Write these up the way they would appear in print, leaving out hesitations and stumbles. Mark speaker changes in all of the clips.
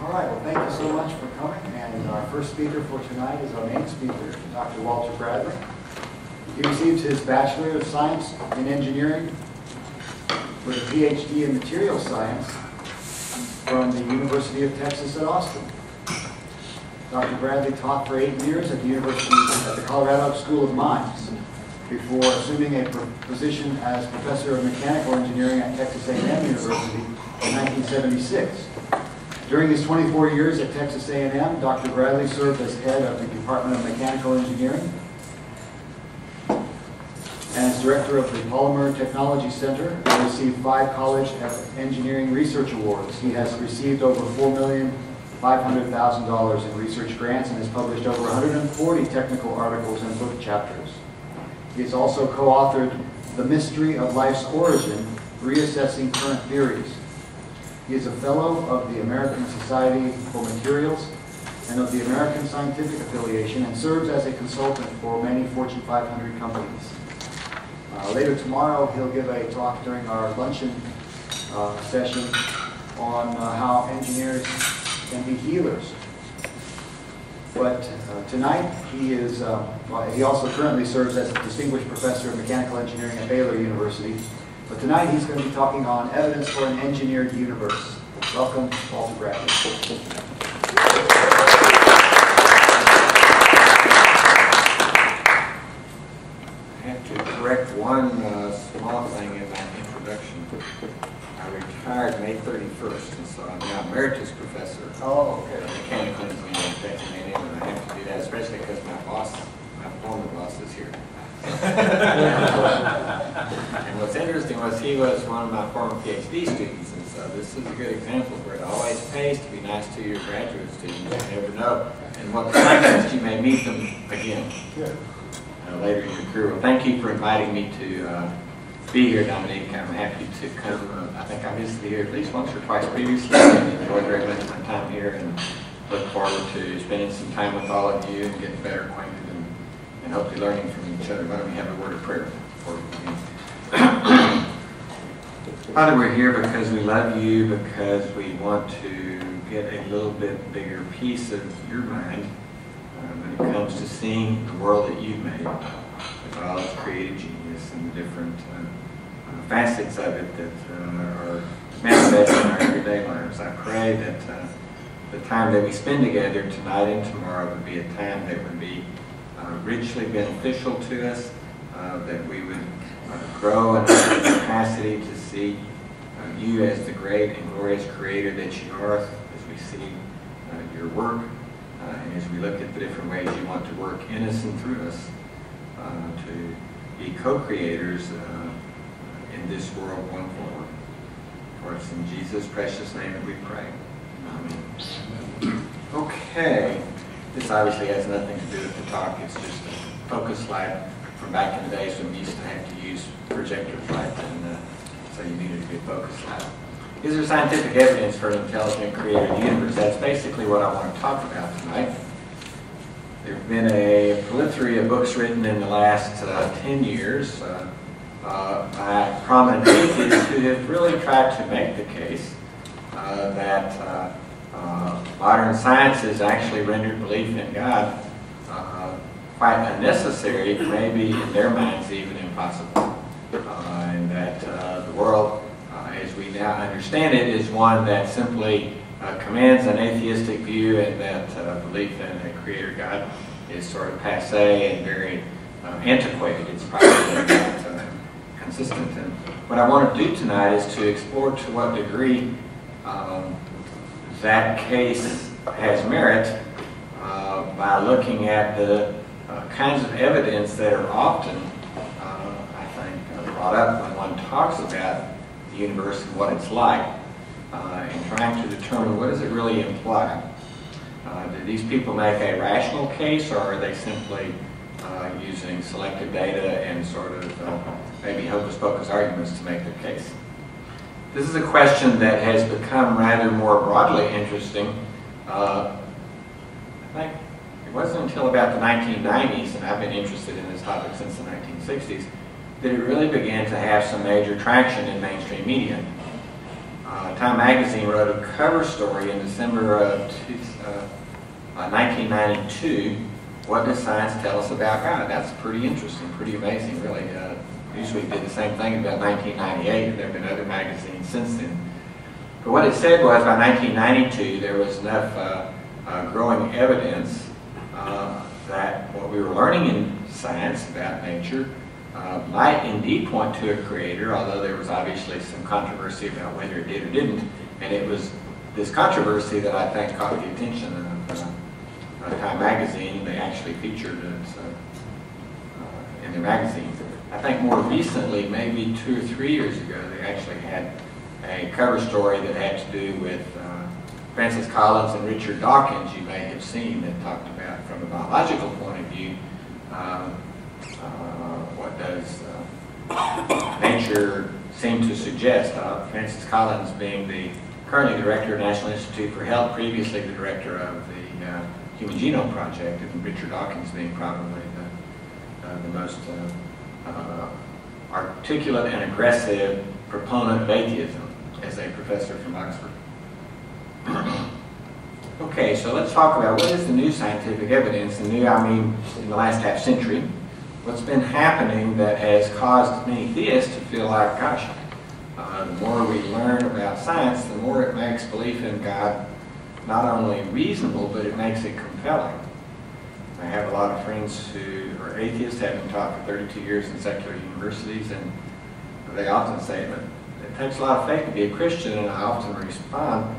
Speaker 1: All right, well, thank you so much for coming. And our first speaker for tonight is our main speaker, Dr. Walter Bradley. He received his Bachelor of Science in Engineering with a PhD in Materials Science from the University of Texas at Austin. Dr. Bradley taught for 8 years at the Colorado School of Mines before assuming a position as Professor of Mechanical Engineering at Texas A&M University in 1976. During his 24 years at Texas A&M, Dr. Bradley served as head of the Department of Mechanical Engineering and as director of the Polymer Technology Center. He received 5 College of Engineering Research Awards. He has received over $4,500,000 in research grants and has published over 140 technical articles and book chapters. He has also co-authored The Mystery of Life's Origin, Reassessing Current Theories. He is a fellow of the American Society for Materials and of the American Scientific Affiliation and serves as a consultant for many Fortune 500 companies. Later tomorrow, he'll give a talk during our luncheon session on how engineers can be healers. But tonight, he also currently serves as a distinguished professor of mechanical engineering at Baylor University. But tonight, he's going to be talking on evidence for an engineered universe. Welcome, Walter Bradley.
Speaker 2: I have to correct one small thing in my introduction. I retired May 31st, and so I'm now emeritus professor of mechanical engineering at Texas A&M, and I have to do that, especially because my former boss is here. And what's interesting was he was one of my former PhD students, and so this is a good example where it always pays to be nice to your graduate students. You never know in what context you may meet them again later in your career. Well, thank you for inviting me to be here, Dominique. I'm happy to come. I think I visited here at least once or twice previously, and enjoyed very much my time here, and look forward to spending some time with all of you and getting better acquainted and hopefully learning from each other. Why don't we have a word of prayer before we begin? Father, we're here because we love you, because we want to get a little bit bigger piece of your mind when it comes to seeing the world that you've made, with all its creative genius and the different facets of it that are manifest in our everyday lives. I pray that the time that we spend together tonight and tomorrow would be a time that would be richly beneficial to us, that we would grow in our capacity to see you as the great and glorious creator that you are, as we see your work, and as we look at the different ways you want to work in us and through us, to be co-creators in this world going forward. For it's in Jesus' precious name that we pray. Amen. Okay. This obviously has nothing to do with the talk. It's just a focus slide from back in the days when we used to have to use projector flight, and so you needed to be a focus slide. Is there scientific evidence for an intelligent creator of the universe? That's basically what I want to talk about tonight. There have been a plethora of books written in the last 10 years by prominent atheists who have really tried to make the case that modern science has actually rendered belief in God quite unnecessary, maybe in their minds even impossible, and that the world, as we now understand it, is one that simply commands an atheistic view, and that belief in a creator God is sort of passé and very antiquated. It's probably not consistent. And what I want to do tonight is to explore to what degree that case has merit by looking at the kinds of evidence that are often, I think, brought up when one talks about the universe and what it's like, and trying to determine what does it really imply. Do these people make a rational case, or are they simply using selective data and sort of maybe hocus-pocus arguments to make their case? This is a question that has become rather more broadly interesting. I think it wasn't until about the 1990s, and I've been interested in this topic since the 1960s, that it really began to have some major traction in mainstream media. Time magazine wrote a cover story in December of 1992. What does science tell us about God? That's pretty interesting, pretty amazing, really. Newsweek did the same thing about 1998, and there have been other magazines since then. But what it said was, by 1992, there was enough growing evidence that what we were learning in science about nature might indeed point to a creator, although there was obviously some controversy about whether it did or didn't. And it was this controversy that I think caught the attention of Time magazine. They actually featured it in their magazine. I think more recently, maybe 2 or 3 years ago, they actually had a cover story that had to do with Francis Collins and Richard Dawkins, you may have seen, that talked about, from a biological point of view, what does nature seem to suggest. Francis Collins being currently director of the National Institute for Health, previously the director of the Human Genome Project, and Richard Dawkins being probably the most articulate and aggressive proponent of atheism as a professor from Oxford. Okay, so let's talk about what is the new scientific evidence. And new, I mean in the last half century. What's been happening that has caused many theists to feel like, gosh, the more we learn about science, the more it makes belief in God not only reasonable, but it makes it compelling. I have a lot of friends who are atheists, having taught for 32 years in secular universities, and they often say that it takes a lot of faith to be a Christian, and I often respond,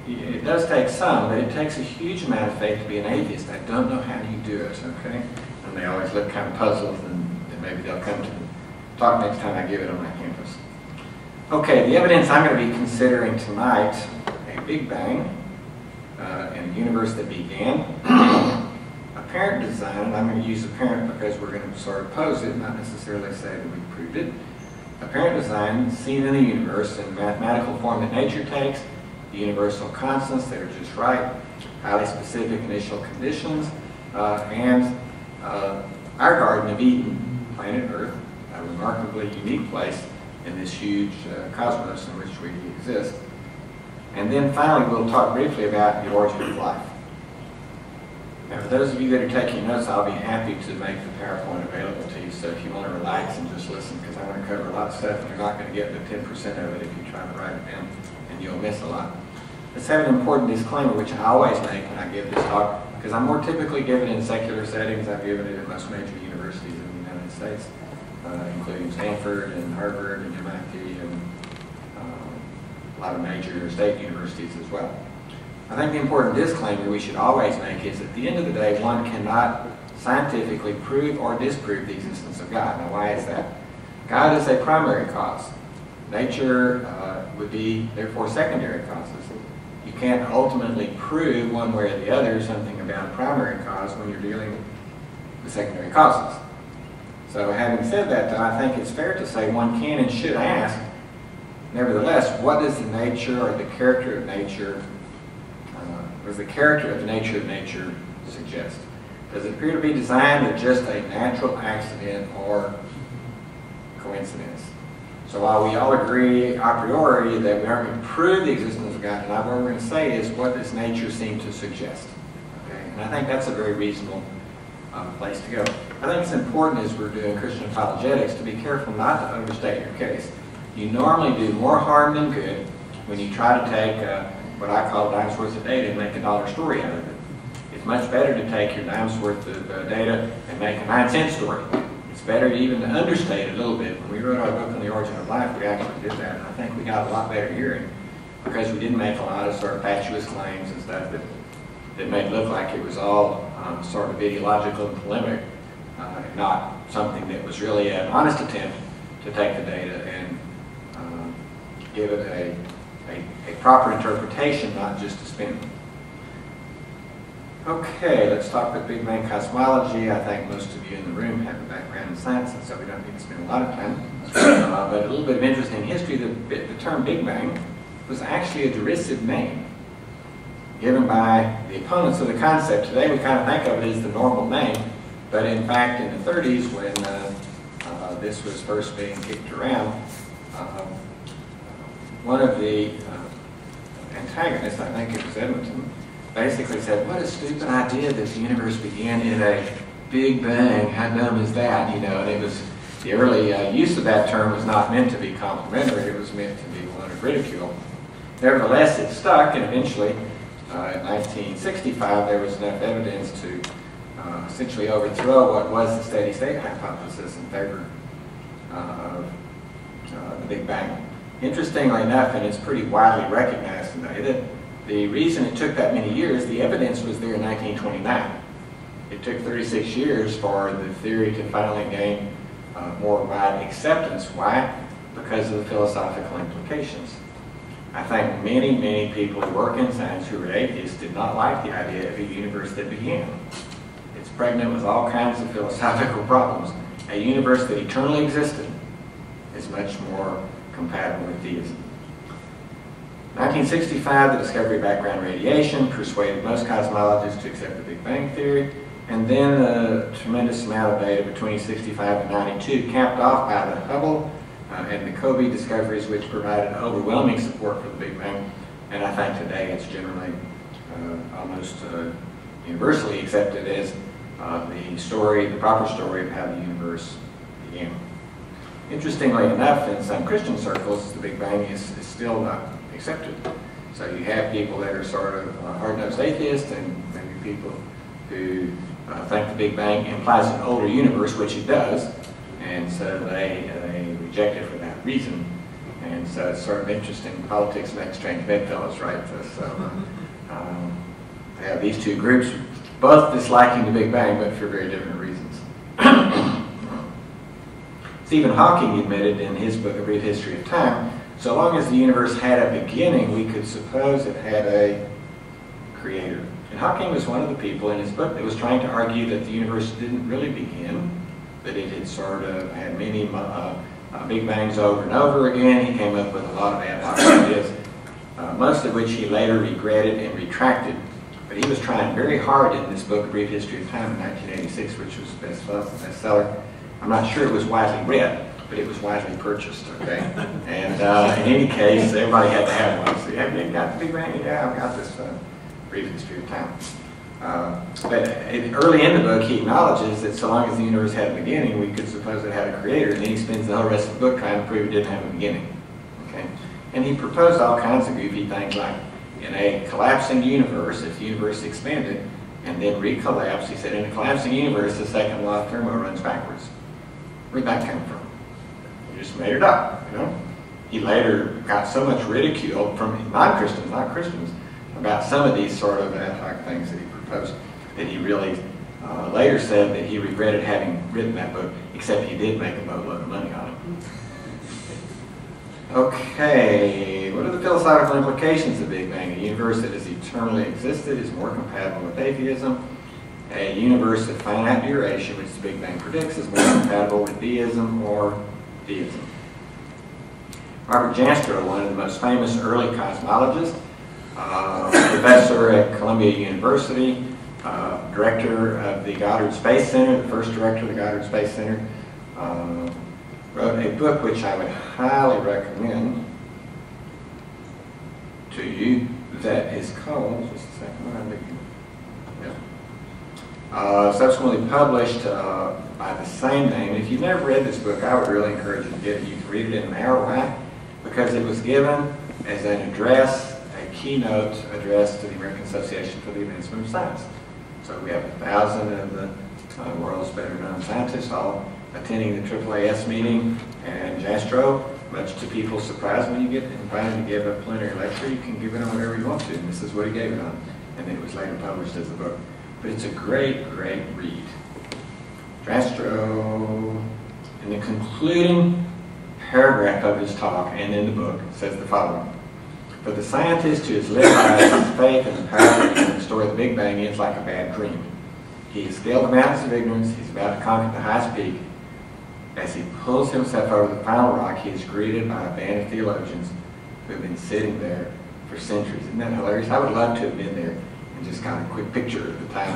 Speaker 2: it does take some, but it takes a huge amount of faith to be an atheist. I don't know how you do it, okay? And they always look kind of puzzled, and maybe they'll come to talk next time I give it on my campus. Okay, the evidence I'm going to be considering tonight, a Big Bang in a universe that began, apparent design, and I'm going to use apparent because we're going to sort of pose it, not necessarily say that we proved it. Apparent design seen in the universe in mathematical form that nature takes, the universal constants that are just right, highly specific initial conditions, and our Garden of Eden, planet Earth, a remarkably unique place in this huge cosmos in which we exist. And then finally we'll talk briefly about the origin of life. Now, for those of you that are taking notes, I'll be happy to make the PowerPoint available to you, so if you want to relax and just listen, because I want to cover a lot of stuff, and you're not going to get the 10% of it if you try to write it down, and you'll miss a lot. Let's have an important disclaimer, which I always make when I give this talk, because I'm more typically given in secular settings. I've given it at most major universities in the United States, including Stanford and Harvard and MIT and a lot of major state universities as well. I think the important disclaimer we should always make is at the end of the day, one cannot scientifically prove or disprove the existence of God. Now, why is that? God is a primary cause. Nature would be, therefore, secondary causes. You can't ultimately prove one way or the other something about a primary cause when you're dealing with secondary causes. So having said that, though, I think it's fair to say one can and should ask, nevertheless, what does the nature or the character of nature the character of the nature of nature suggest? Does it appear to be designed as just a natural accident or coincidence? So while we all agree a priori that we aren't going to prove the existence of God tonight, what we're going to say is what does nature seem to suggest? Okay? And I think that's a very reasonable place to go. I think it's important as we're doing Christian apologetics to be careful not to overstate your case. You normally do more harm than good when you try to take what I call a dime's worth of data and make a dollar story out of it. It's much better to take your dime's worth of data and make a 9-cent story. It's better even to understate it a little bit. When we wrote our book on the origin of life, we actually did that, and I think we got a lot better hearing because we didn't make a lot of sort of fatuous claims and stuff that made it look like it was all sort of ideological and polemic, not something that was really an honest attempt to take the data and give it a proper interpretation, not just a spin. Okay, let's talk about Big Bang cosmology. I think most of you in the room have a background in science, and so we don't need to spend a lot of time. But a little bit of interesting history, the term Big Bang was actually a derisive name given by the opponents of the concept. Today we kind of think of it as the normal name, but in fact in the 30s when this was first being kicked around, one of the antagonist, I think it was Edmonton, basically said, what a stupid idea that the universe began in a Big Bang. How dumb is that? You know, and it was, the early use of that term was not meant to be complimentary, it was meant to be one of ridicule. Nevertheless, it stuck, and eventually, in 1965, there was enough evidence to essentially overthrow what was the steady state hypothesis in favor of the Big Bang. Interestingly enough, and it's pretty widely recognized today, that the reason it took that many years, the evidence was there in 1929. It took 36 years for the theory to finally gain more wide acceptance. Why? Because of the philosophical implications. I think many, many people who work in science who were atheists did not like the idea of a universe that began. It's pregnant with all kinds of philosophical problems. A universe that eternally existed is much more compatible with theism. 1965, the discovery of background radiation persuaded most cosmologists to accept the Big Bang theory, and then a tremendous amount of data between 65 and 92, capped off by the Hubble and the Kobe discoveries, which provided overwhelming support for the Big Bang. And I think today it's generally almost universally accepted as the proper story of how the universe began. Interestingly enough, in some Christian circles, the Big Bang is still not accepted. So you have people that are sort of hard-nosed atheists, and maybe people who think the Big Bang implies an older universe, which it does, and so they reject it for that reason. And so it's sort of interesting. Politics make strange bedfellows, right? So they have these two groups, both disliking the Big Bang, but for very different reasons. Stephen Hawking admitted in his book, A Brief History of Time, so long as the universe had a beginning, we could suppose it had a creator. And Hawking was one of the people in his book that was trying to argue that the universe didn't really begin, that it had sort of had many Big Bangs over and over again. He came up with a lot of ad hoc ideas, most of which he later regretted and retracted. But he was trying very hard in this book, A Brief History of Time, in 1986, which was a bestseller. I'm not sure it was widely read, but it was widely purchased, okay? And in any case, everybody had to have one. So, have you got the Big Bang? Yeah, I've got this Brief History of Time. But early in the book, he acknowledges that so long as the universe had a beginning, we could suppose it had a creator, and then he spends the whole rest of the book trying to prove it didn't have a beginning, okay? And he proposed all kinds of goofy things like, in a collapsing universe, if the universe expanded and then recollapsed, he said, in a collapsing universe, the second law of thermo runs backwards. Where'd that come from? He just made it up, you know? He later got so much ridicule from non-Christians, not Christians, about some of these sort of ad hoc things that he proposed, that he really later said that he regretted having written that book, except he did make a boatload of money on it. Okay, what are the philosophical implications of the Big Bang? A universe that has eternally existed is more compatible with atheism. A universe of finite duration, which the Big Bang predicts, is more compatible with deism or theism. Robert Jastrow, one of the most famous early cosmologists, professor at Columbia University, director of the Goddard Space Center, the first director of the Goddard Space Center, wrote a book which I would highly recommend to you that is called, just a second, subsequently published by the same name. If you've never read this book, I would really encourage you to get it. You can read it in an hour. Why? Because it was given as an address, a keynote address to the American Association for the Advancement of Science. So we have 1,000 of the world's better-known scientists all attending the AAAS meeting, and Jastrow, much to people's surprise, when you get invited to give a plenary lecture, you can give it on whatever you want to, and this is what he gave it on, and then it was later published as a book. But it's a great, great read. Jastrow, in the concluding paragraph of his talk and in the book, says the following: "For the scientist who has lived by his faith in the power and the story of the Big Bang is like a bad dream. He has scaled the mountains of ignorance, he's about to conquer the highest peak. As he pulls himself over the final rock, he is greeted by a band of theologians who have been sitting there for centuries." Isn't that hilarious? I would love to have been there and just got a quick picture of the time.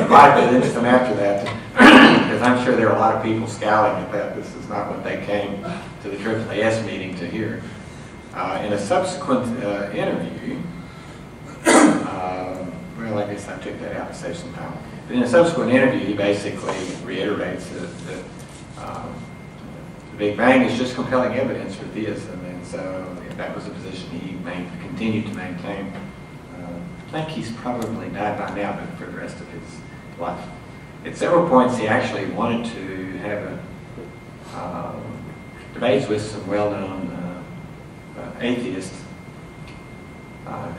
Speaker 2: Right the instant after that, because I'm sure there are a lot of people scowling at that. This is not what they came to the AAAS meeting to hear. In a subsequent interview, well, I guess I took that out to save some time. But in a subsequent interview, he basically reiterates that the Big Bang is just compelling evidence for theism, and so that was a position he continued to maintain. I think he's probably died by now, but for the rest of his life. At several points, he actually wanted to have debates with some well-known atheists.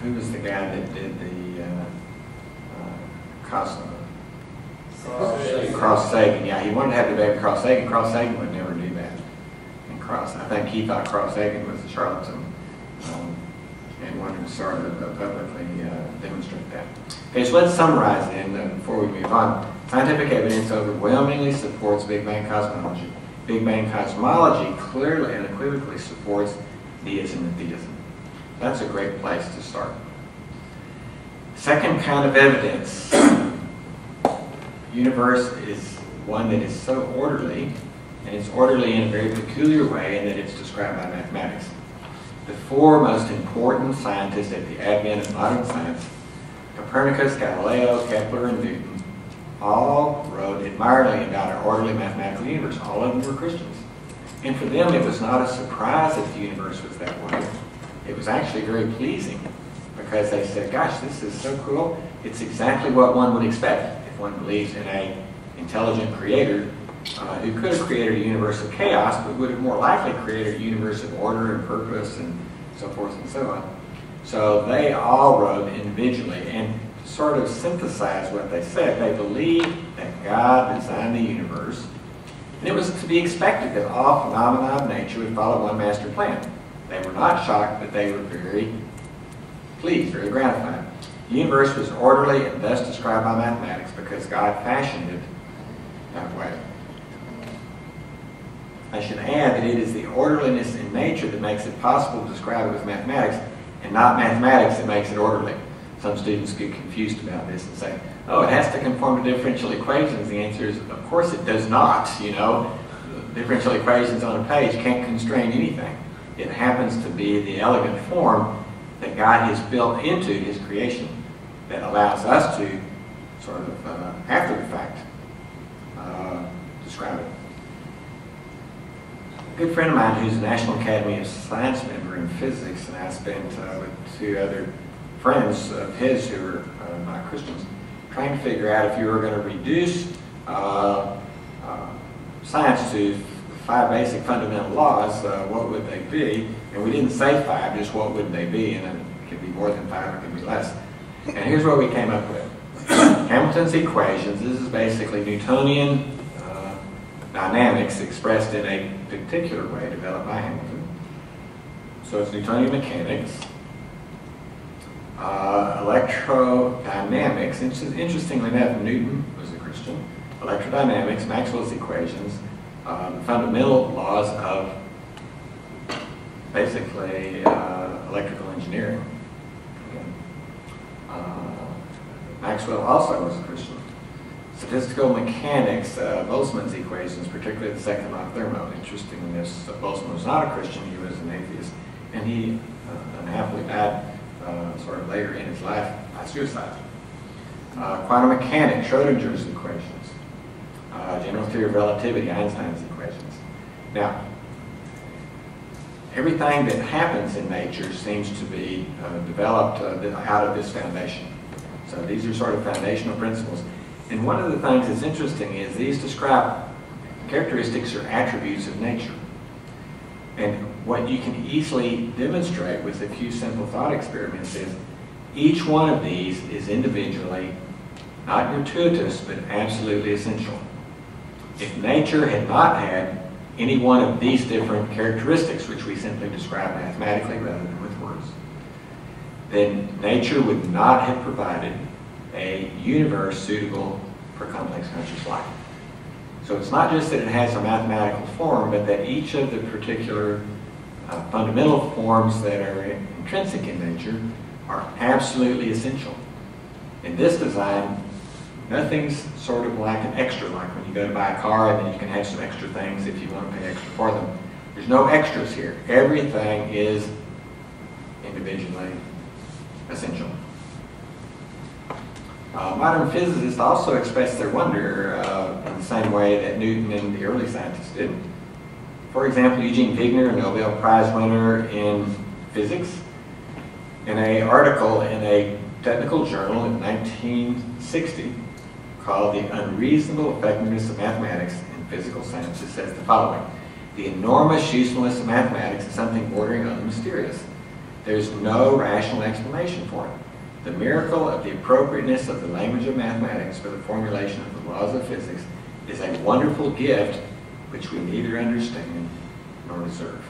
Speaker 2: Who was the guy that did the Cross Sagan? Yeah, he wanted to have a debate with Cross Sagan. Cross Sagan would never do that. And I think he thought Cross Sagan was a charlatan, and wanted to sort of publicly demonstrate that. Okay, so let's summarize then before we move on. Scientific evidence overwhelmingly supports Big Bang cosmology. Big Bang cosmology clearly and unequivocally supports deism and theism. That's a great place to start. Second kind of evidence. Universe is one that is so orderly, and it's orderly in a very peculiar way in that it's described by mathematics. The four most important scientists at the advent of modern science, Copernicus, Galileo, Kepler, and Newton, all wrote admiringly about our orderly mathematical universe. All of them were Christians. And for them, it was not a surprise that the universe was that way. It was actually very pleasing because they said, gosh, this is so cool. It's exactly what one would expect if one believes in an intelligent creator who could have created a universe of chaos, but would have more likely created a universe of order and purpose and so forth and so on. So they all wrote individually, and to sort of synthesize what they said, they believed that God designed the universe, and it was to be expected that all phenomena of nature would follow one master plan. They were not shocked, but they were very pleased, very gratified. The universe was orderly and thus described by mathematics because God fashioned it that way. I should add that it is the orderliness in nature that makes it possible to describe it with mathematics, and not mathematics that makes it orderly. Some students get confused about this and say, oh, it has to conform to differential equations. The answer is, of course it does not. You know, differential equations on a page can't constrain anything. It happens to be the elegant form that God has built into his creation that allows us to sort of, after the fact, describe it. A good friend of mine who's a National Academy of Science member in physics, and I spent with two other friends of his who were not Christians, trying to figure out if you were going to reduce science to 5 basic fundamental laws, what would they be? And we didn't say 5, just what would they be, and it could be more than 5, it could be less. And here's what we came up with. Hamilton's equations, this is basically Newtonian dynamics expressed in a particular way developed by Hamilton. So it's Newtonian mechanics. Electrodynamics, interestingly enough, Newton was a Christian. Electrodynamics, Maxwell's equations, the fundamental laws of basically electrical engineering. Maxwell also was a Christian. Statistical mechanics, Boltzmann's equations, particularly the second law of thermo. Interestingly, Boltzmann was not a Christian, he was an atheist, and he unhappily died sort of later in his life by suicide. Quantum mechanics, Schrodinger's equations. General theory of relativity, Einstein's equations. Now, everything that happens in nature seems to be developed out of this foundation. So these are sort of foundational principles. And one of the things that's interesting is these describe characteristics or attributes of nature. And what you can easily demonstrate with a few simple thought experiments is each one of these is individually not gratuitous, but absolutely essential. If nature had not had any one of these different characteristics, which we simply describe mathematically rather than with words, then nature would not have provided a universe suitable for complex conscious life. So it's not just that it has a mathematical form, but that each of the particular fundamental forms that are intrinsic in nature are absolutely essential. In this design, nothing's sort of like an extra, like when you go to buy a car and then you can have some extra things if you want to pay extra for them. There's no extras here. Everything is individually essential. Modern physicists also express their wonder in the same way that Newton and the early scientists did. For example, Eugene Wigner, a Nobel Prize winner in physics, in an article in a technical journal in 1960 called The Unreasonable Effectiveness of Mathematics in Physical Sciences, says the following: "The enormous usefulness of mathematics is something bordering on the mysterious. There's no rational explanation for it. The miracle of the appropriateness of the language of mathematics for the formulation of the laws of physics is a wonderful gift which we neither understand nor deserve."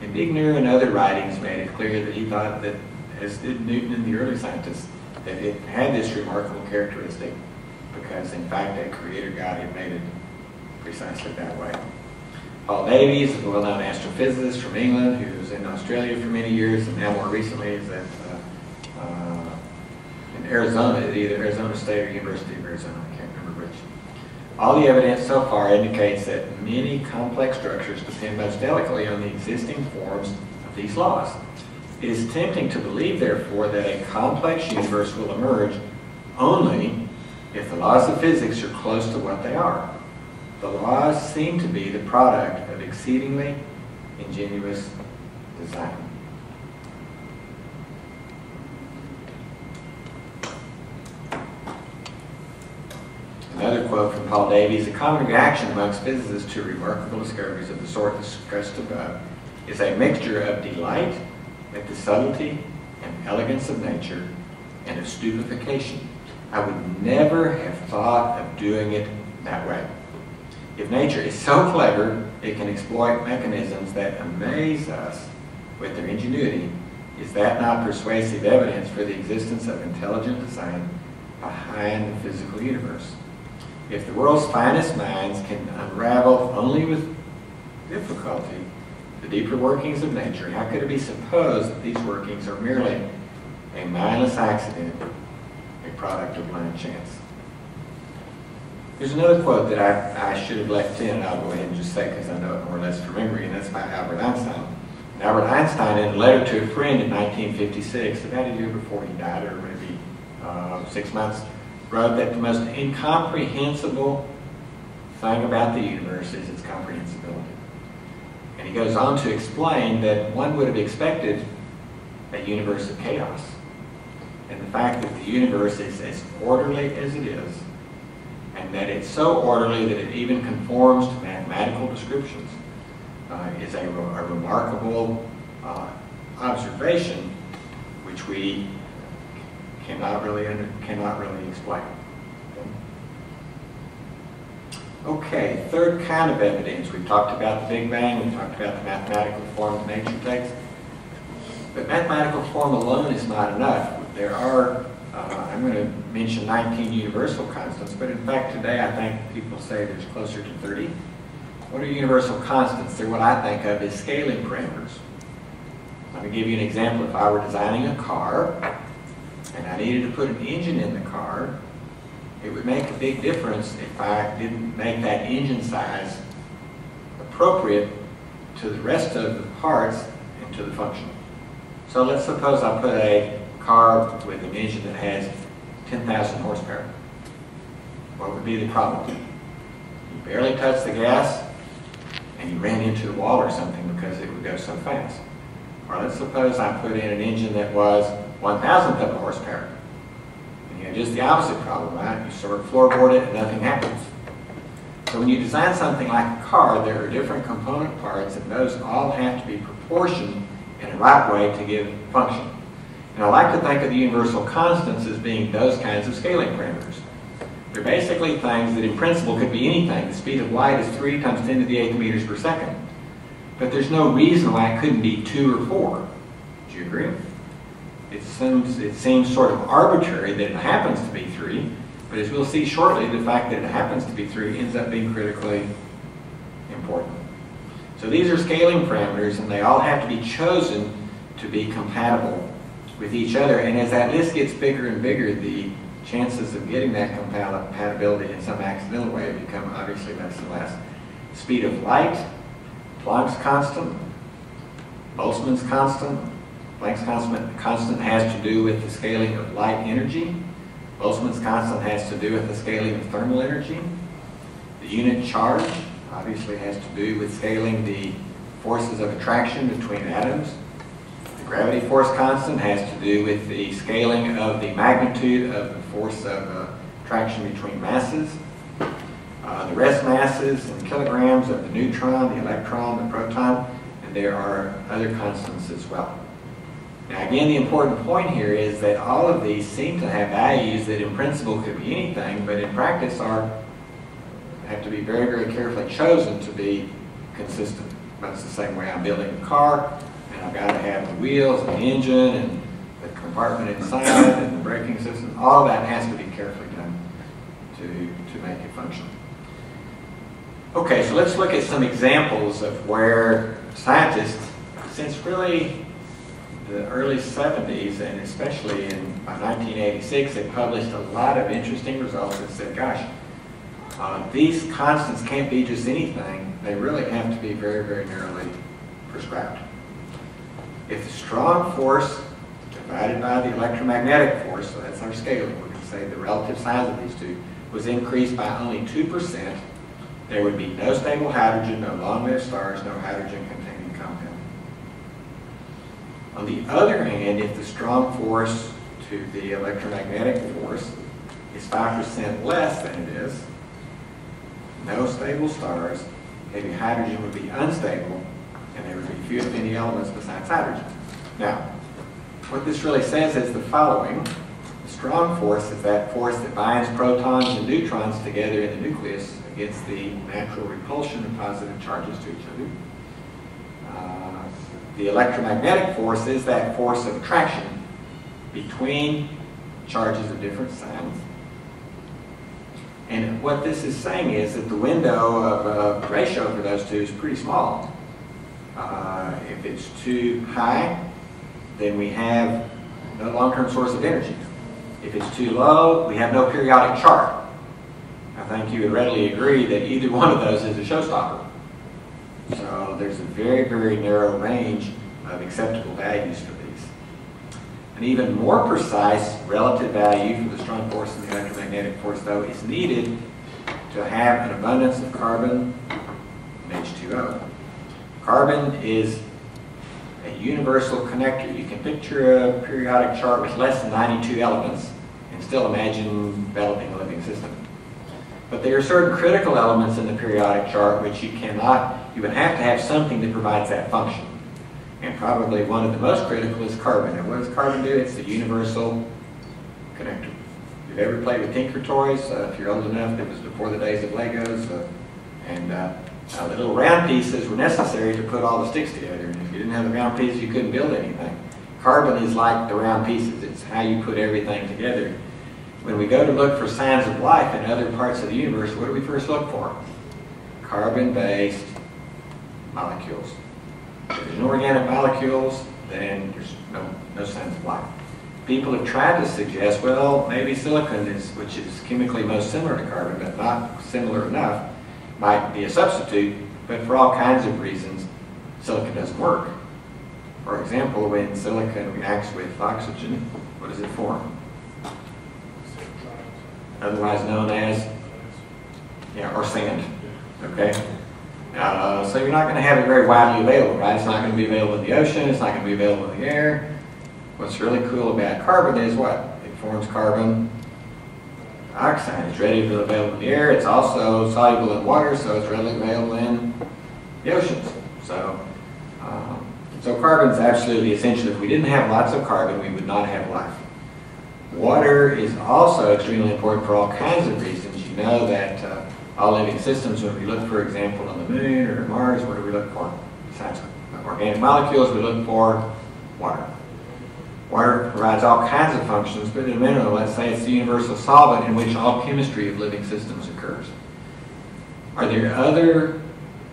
Speaker 2: And Wigner and other writings made it clear that he thought that, as did Newton and the early scientists, that it had this remarkable characteristic because, in fact, a creator God had made it precisely that way. Paul Davies, a well-known astrophysicist from England who was in Australia for many years and now more recently is at in Arizona, at either Arizona State or University of Arizona, I can't remember which. All the evidence so far indicates that many complex structures depend most delicately on the existing forms of these laws. It is tempting to believe, therefore, that a complex universe will emerge only if the laws of physics are close to what they are. The laws seem to be the product of exceedingly ingenious design. Another quote from Paul Davies: "A common reaction amongst physicists to remarkable discoveries of the sort discussed above is a mixture of delight at the subtlety and elegance of nature and of stupefaction. I would never have thought of doing it that way. If nature is so clever it can exploit mechanisms that amaze us with their ingenuity, is that not persuasive evidence for the existence of intelligent design behind the physical universe? If the world's finest minds can unravel only with difficulty the deeper workings of nature, how could it be supposed that these workings are merely a mindless accident, a product of blind chance?" There's another quote that I should have left in, and I'll go ahead and just say because I know it more or less from memory, and that's by Albert Einstein. And Albert Einstein, in a letter to a friend in 1956, about a year before he died, or maybe 6 months, wrote that the most incomprehensible thing about the universe is its comprehensibility. And he goes on to explain that one would have expected a universe of chaos. And the fact that the universe is as orderly as it is, and that it's so orderly that it even conforms to mathematical descriptions, is a remarkable observation which we cannot really explain. Okay, third kind of evidence. We've talked about the Big Bang, we've talked about the mathematical forms nature takes, but mathematical form alone is not enough. There are, I'm going to mention 19 universal constants, but in fact today I think people say there's closer to 30. What are universal constants? They're what I think of as scaling parameters. Let me give you an example. If I were designing a car and I needed to put an engine in the car, it would make a big difference if I didn't make that engine size appropriate to the rest of the parts and to the function. So let's suppose I put a car with an engine that has 10,000 horsepower. What would be the problem? You barely touch the gas and you ran into the wall or something because it would go so fast. Or let's suppose I put in an engine that was 1,000th of a horsepower. And you have just the opposite problem, right? You sort of floorboard it and nothing happens. So when you design something like a car, there are different component parts, and those all have to be proportioned in the right way to give function. And I like to think of the universal constants as being those kinds of scaling parameters. They're basically things that in principle could be anything. The speed of light is 3 times 10 to the 8th meters per second. But there's no reason why it couldn't be 2 or 4. Do you agree? It seems sort of arbitrary that it happens to be 3, but as we'll see shortly, the fact that it happens to be 3 ends up being critically important. So these are scaling parameters, and they all have to be chosen to be compatible with each other. And as that list gets bigger and bigger, the chances of getting that compatibility in some accidental way become obviously less and less. Speed of light, Planck's constant, Boltzmann's constant, Planck's constant has to do with the scaling of light energy. Boltzmann's constant has to do with the scaling of thermal energy. The unit charge obviously has to do with scaling the forces of attraction between atoms. The gravity force constant has to do with the scaling of the magnitude of the force of attraction between masses. The rest masses in kilograms of the neutron, the electron, the proton, and there are other constants as well. Now again, the important point here is that all of these seem to have values that in principle could be anything, but in practice have to be very, very carefully chosen to be consistent. That's the same way I'm building a car, and I've got to have the wheels and the engine and the compartment inside and the braking system. All of that has to be carefully done to make it function. Okay, so let's look at some examples of where scientists, since really the early 70s, and especially by 1986, they published a lot of interesting results that said, gosh, these constants can't be just anything. They really have to be very, very narrowly prescribed. If the strong force divided by the electromagnetic force, so that's our scaling, we can say the relative size of these two, was increased by only 2%, there would be no stable hydrogen, no long-lived stars, no hydrogen-containing compound. On the other hand, if the strong force to the electromagnetic force is 5% less than it is, no stable stars, maybe hydrogen would be unstable, and there would be few if any elements besides hydrogen. Now, what this really says is the following. The strong force is that force that binds protons and neutrons together in the nucleus against the natural repulsion of positive charges to each other. The electromagnetic force is that force of attraction between charges of different signs. And what this is saying is that the window of ratio for those two is pretty small. If it's too high, then we have no long-term source of energy. If it's too low, we have no periodic chart. I think you would readily agree that either one of those is a showstopper. So there's a very, very narrow range of acceptable values for these. An even more precise relative value for the strong force and the electromagnetic force, though, is needed to have an abundance of carbon and H2O. Carbon is a universal connector. You can picture a periodic chart with less than 92 elements and still imagine developing a living system. But there are certain critical elements in the periodic chart which you would have to have something that provides that function. And probably one of the most critical is carbon. And what does carbon do? It's the universal connector. If you've ever played with Tinker Toys, if you're old enough, it was before the days of Legos, the little round pieces were necessary to put all the sticks together. And if you didn't have the round pieces, you couldn't build anything. Carbon is like the round pieces. It's how you put everything together. When we go to look for signs of life in other parts of the universe, what do we first look for? Carbon-based molecules. If there's inorganic molecules, then there's no signs of life. People have tried to suggest, well, maybe silicon, which is chemically most similar to carbon, but not similar enough, might be a substitute, but for all kinds of reasons, silicon doesn't work. For example, when silicon reacts with oxygen, what does it form? Otherwise known as, or sand, okay? So you're not going to have it very widely available, right? It's not going to be available in the ocean, it's not going to be available in the air. What's really cool about carbon is what? It forms carbon dioxide. It's readily available in the air. It's also soluble in water, so it's readily available in the oceans. So carbon is absolutely essential. If we didn't have lots of carbon, we would not have life. Water is also extremely important for all kinds of reasons. You know that all living systems, when we look, for example, on the moon or Mars, what do we look for? Besides organic molecules, we look for water. Water provides all kinds of functions, but in a mineral, let's say it's the universal solvent in which all chemistry of living systems occurs. Are there other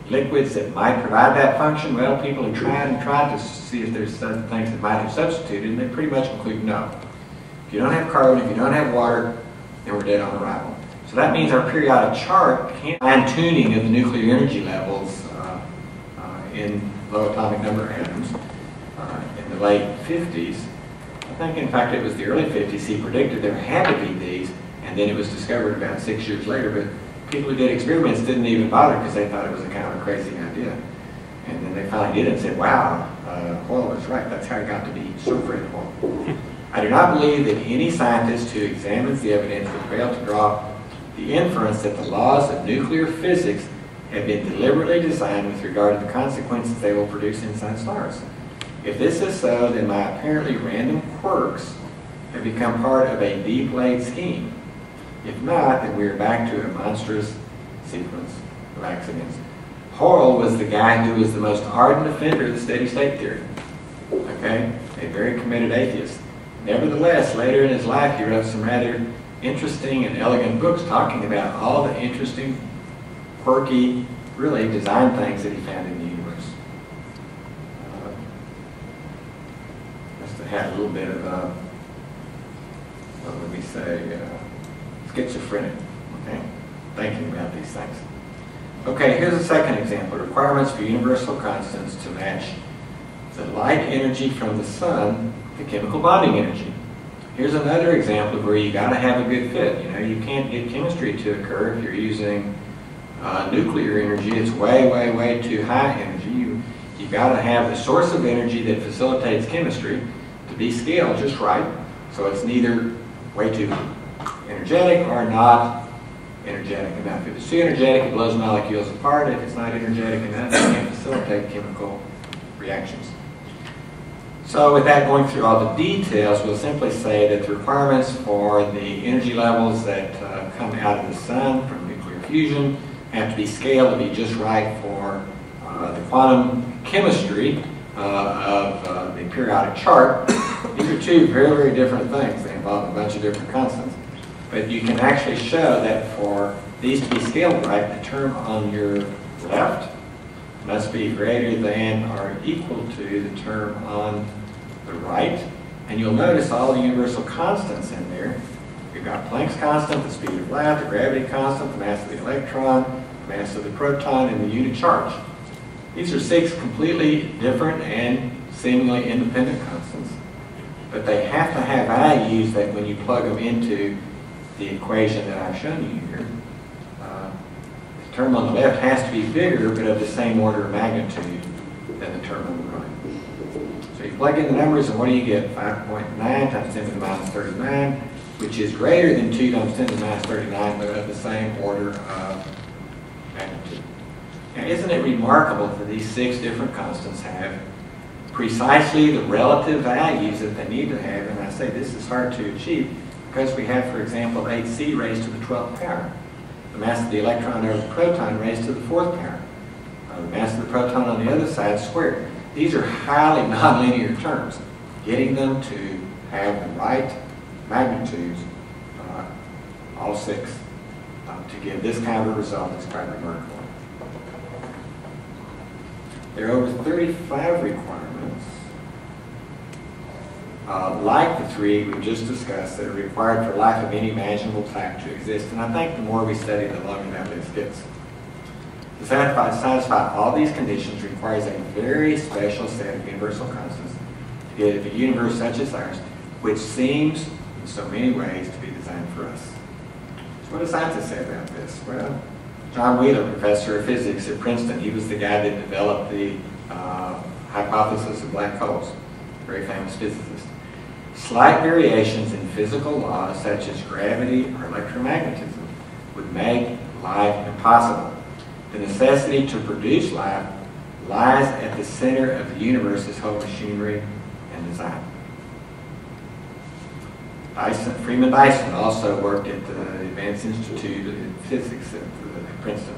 Speaker 2: liquids that might provide that function? Well, people have tried to see if there's certain things that might have substituted, and they pretty much conclude no. If you don't have carbon, if you don't have water, then we're dead on arrival. So that means our periodic chart can't fine-tuning of the nuclear energy levels in low atomic number atoms. And the late 50s, I think in fact it was the early 50s, he predicted there had to be these, and then it was discovered about 6 years later, but people who did experiments didn't even bother because they thought it was a kind of a crazy idea. And then they finally did it and said, wow, Hoyle was right, that's how it got to be so critical. I do not believe that any scientist who examines the evidence would fail to draw the inference that the laws of nuclear physics have been deliberately designed with regard to the consequences they will produce inside stars. If this is so, then my apparently random quirks have become part of a deep-laid scheme. If not, then we are back to a monstrous sequence of accidents. Hoyle was the guy who was the most ardent defender of the steady-state theory. Okay? A very committed atheist. Nevertheless, later in his life, he wrote some rather interesting and elegant books talking about all the interesting, quirky, really design things that he found in the universe. Just to have a little bit of, what would we say, schizophrenic, okay? Thinking about these things. Okay, here's a second example. Requirements for universal constants to match the light energy from the sun, the chemical bonding energy. Here's another example of where you got to have a good fit. You know, you can't get chemistry to occur if you're using nuclear energy. It's way, way, way too high energy. You got to have the source of energy that facilitates chemistry to be scaled just right. So it's neither way too energetic or not energetic enough. If it's too energetic, it blows molecules apart. If it's not energetic enough, it can't facilitate chemical reactions. So without going through all the details, we'll simply say that the requirements for the energy levels that come out of the sun from nuclear fusion have to be scaled to be just right for the quantum chemistry of the periodic chart. These are two very, very different things. They involve a bunch of different constants. But you can actually show that for these to be scaled right, the term on your left must be greater than or equal to the term on the right. And you'll notice all the universal constants in there. You've got Planck's constant, the speed of light, the gravity constant, the mass of the electron, the mass of the proton, and the unit charge. These are 6 completely different and seemingly independent constants. But they have to have values that when you plug them into the equation that I've shown you here, the term on the left has to be bigger, but of the same order of magnitude than the term on the right. So you plug in the numbers, and what do you get? 5.9 times 10 to the minus 39, which is greater than 2 times 10 to the minus 39, but of the same order of magnitude. Now, isn't it remarkable that these 6 different constants have precisely the relative values that they need to have? And I say this is hard to achieve because we have, for example, 8c raised to the 12th power. The mass of the electron over the proton raised to the 4th power. The mass of the proton on the other side squared. These are highly nonlinear terms. Getting them to have the right magnitudes, all 6, to give this kind of a result is quite remarkable. There are over 35 requirements, like the 3 we just discussed, that are required for life of any imaginable type to exist. And I think the more we study, the longer that list gets. To satisfy all these conditions requires a very special set of universal constants to get a universe such as ours, which seems in so many ways to be designed for us. So what do scientists say about this? Well, John Wheeler, professor of physics at Princeton, he was the guy that developed the hypothesis of black holes, very famous physicist. Slight variations in physical laws such as gravity or electromagnetism would make life impossible. The necessity to produce life lies at the center of the universe's whole machinery and design. Freeman Dyson also worked at the Advanced Institute of Physics at Princeton.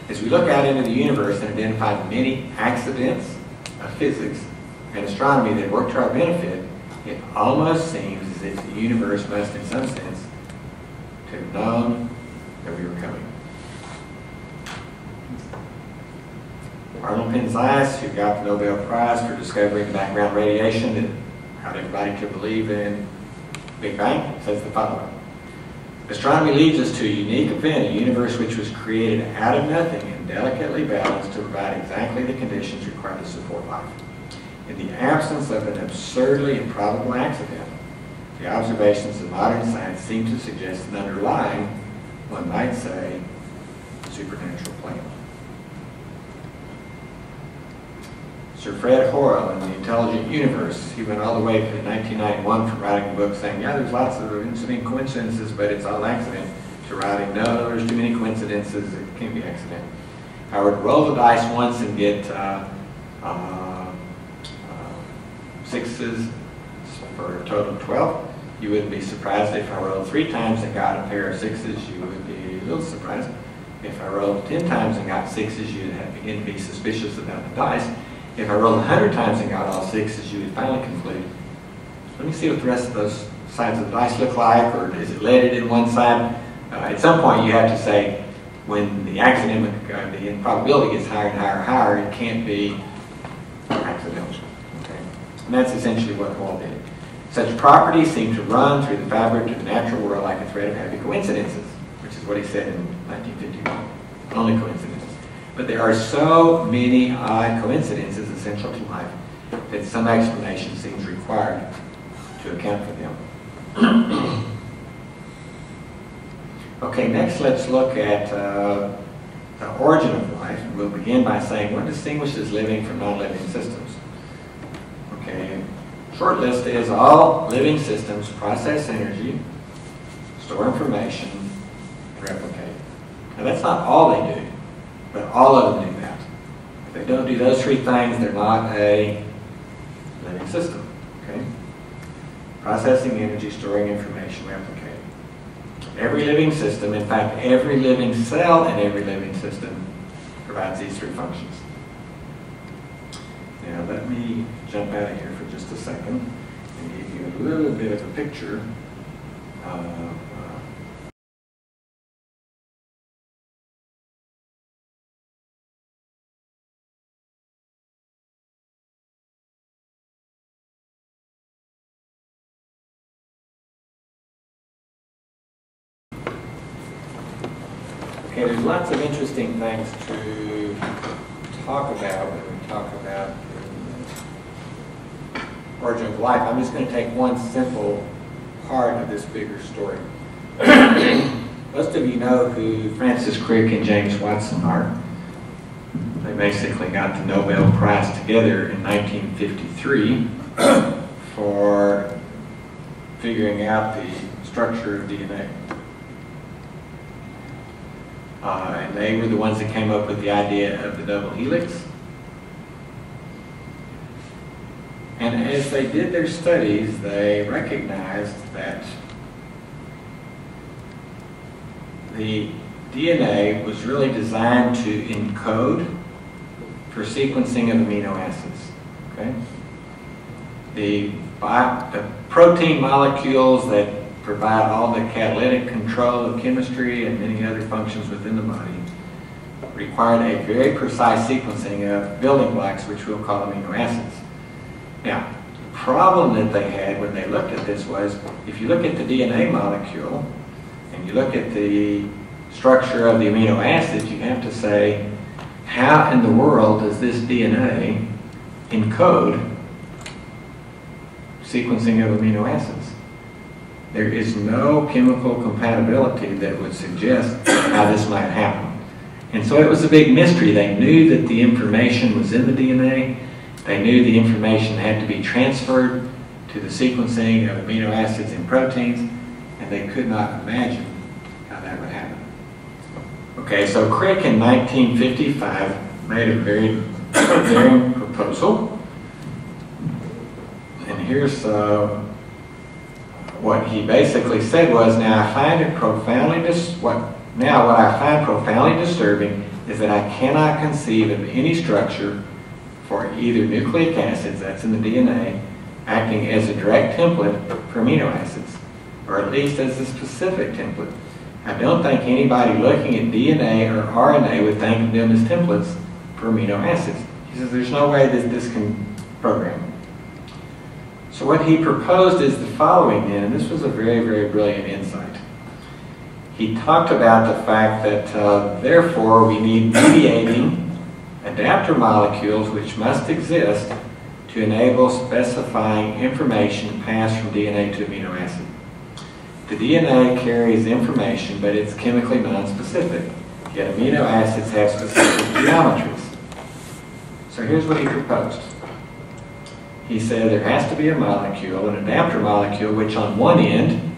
Speaker 2: As we look out into the universe and identify many accidents of physics and astronomy that work to our benefit, it almost seems as if the universe must, in some sense, have known that we were coming. Arnold Penzias, who got the Nobel Prize for discovering background radiation that got everybody to believe in Big Bang, says the following. Astronomy leads us to a unique event, a universe which was created out of nothing and delicately balanced to provide exactly the conditions required to support life. In the absence of an absurdly improbable accident, the observations of modern science seem to suggest an underlying, one might say, supernatural plan. Sir Fred Hoyle in The Intelligent Universe, he went all the way to 1991 from writing a book saying, yeah, there's lots of incident coincidences, but it's all accident, to writing, no, there's too many coincidences, it can't be accident. If I were to roll the dice once and get sixes for a total of 12, you wouldn't be surprised. If I rolled 3 times and got a pair of 6s, you would be a little surprised. If I rolled 10 times and got 6s, you'd begin to be suspicious about the dice. If I rolled 100 times and got all 6s, you would finally conclude, let me see what the rest of those sides of the dice look like, or is it leaded in one side? At some point you have to say, when the accident, the improbability gets higher and higher and higher, it can't be accidental. Okay? And that's essentially what Hoyle did. Such properties seem to run through the fabric of the natural world like a thread of happy coincidences, which is what he said in 1951. Only coincidences. But there are so many odd coincidences essential to life that some explanation seems required to account for them. Okay, next let's look at the origin of life. And we'll begin by saying what distinguishes living from non-living systems. Okay, short list is all living systems process energy, store information, replicate. Now that's not all they do, but all of them do that. If they don't do those 3 things, they're not a living system. Okay? Processing energy, storing information, replicating. Every living system, in fact, every living cell in every living system provides these 3 functions. Now let me jump out of here for just a second and give you a little bit of a picture of okay, there's lots of interesting things to talk about when we talk about the origin of life. I'm just going to take one simple part of this bigger story. Most of you know who Francis Crick and James Watson are. They basically got the Nobel Prize together in 1953 for figuring out the structure of DNA. And they were the ones that came up with the idea of the double helix. And as they did their studies, they recognized that the DNA was really designed to encode for sequencing of amino acids. Okay? The protein molecules that provide all the catalytic control of chemistry and many other functions within the body required a very precise sequencing of building blocks, which we'll call amino acids. Now, the problem that they had when they looked at this was, if you look at the DNA molecule and you look at the structure of the amino acids, you have to say, how in the world does this DNA encode sequencing of amino acids? There is no chemical compatibility that would suggest how this might happen. And so it was a big mystery. They knew that the information was in the DNA. They knew the information had to be transferred to the sequencing of amino acids and proteins, and they could not imagine how that would happen. Okay, so Crick in 1955 made a very daring proposal. And here's what he basically said was, now I find it profoundly what I find profoundly disturbing is that I cannot conceive of any structure for either nucleic acids, that's in the DNA, acting as a direct template for amino acids, or at least as a specific template. I don't think anybody looking at DNA or RNA would think of them as templates for amino acids. He says there's no way that this can program. So what he proposed is the following then, and this was a very, very brilliant insight. He talked about the fact that therefore we need mediating adapter molecules which must exist to enable specifying information passed from DNA to amino acid. The DNA carries information, but it's chemically nonspecific, yet amino acids have specific geometries. So here's what he proposed. He said there has to be a molecule, an adapter molecule, which on one end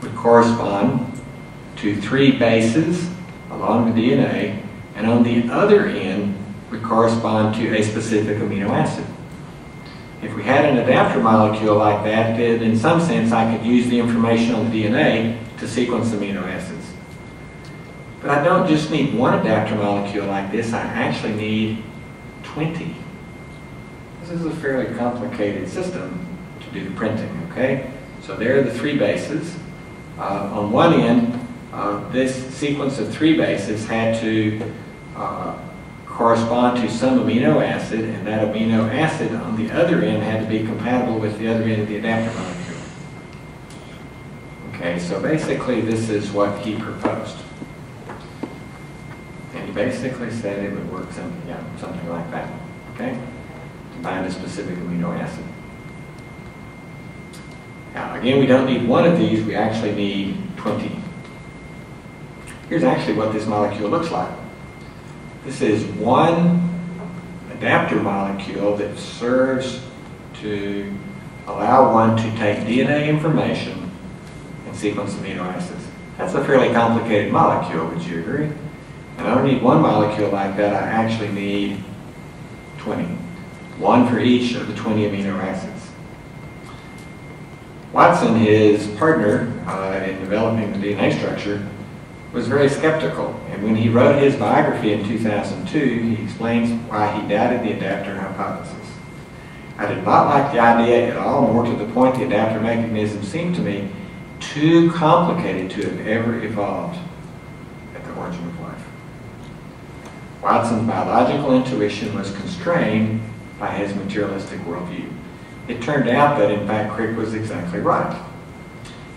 Speaker 2: would correspond to 3 bases along the DNA, and on the other end would correspond to a specific amino acid. If we had an adapter molecule like that, then in some sense I could use the information on the DNA to sequence amino acids. But I don't just need one adapter molecule like this, I actually need 20. This is a fairly complicated system to do the printing, okay? So there are the 3 bases. On one end, this sequence of 3 bases had to correspond to some amino acid, and that amino acid on the other end had to be compatible with the other end of the adapter molecule. Okay, so basically this is what he proposed. And he basically said it would work something like that, okay? To bind a specific amino acid. Now, again, we don't need one of these, we actually need 20. Here's actually what this molecule looks like. This is one adapter molecule that serves to allow one to take DNA information and sequence amino acids. That's a fairly complicated molecule, would you agree? And I don't need one molecule like that, I actually need 20. One for each of the 20 amino acids. Watson, his partner in developing the DNA structure, was very skeptical, and when he wrote his biography in 2002, he explains why he doubted the adapter hypothesis. I did not like the idea at all, more to the point the adapter mechanism seemed to me too complicated to have ever evolved at the origin of life. Watson's biological intuition was constrained by his materialistic worldview. It turned out that, in fact, Crick was exactly right.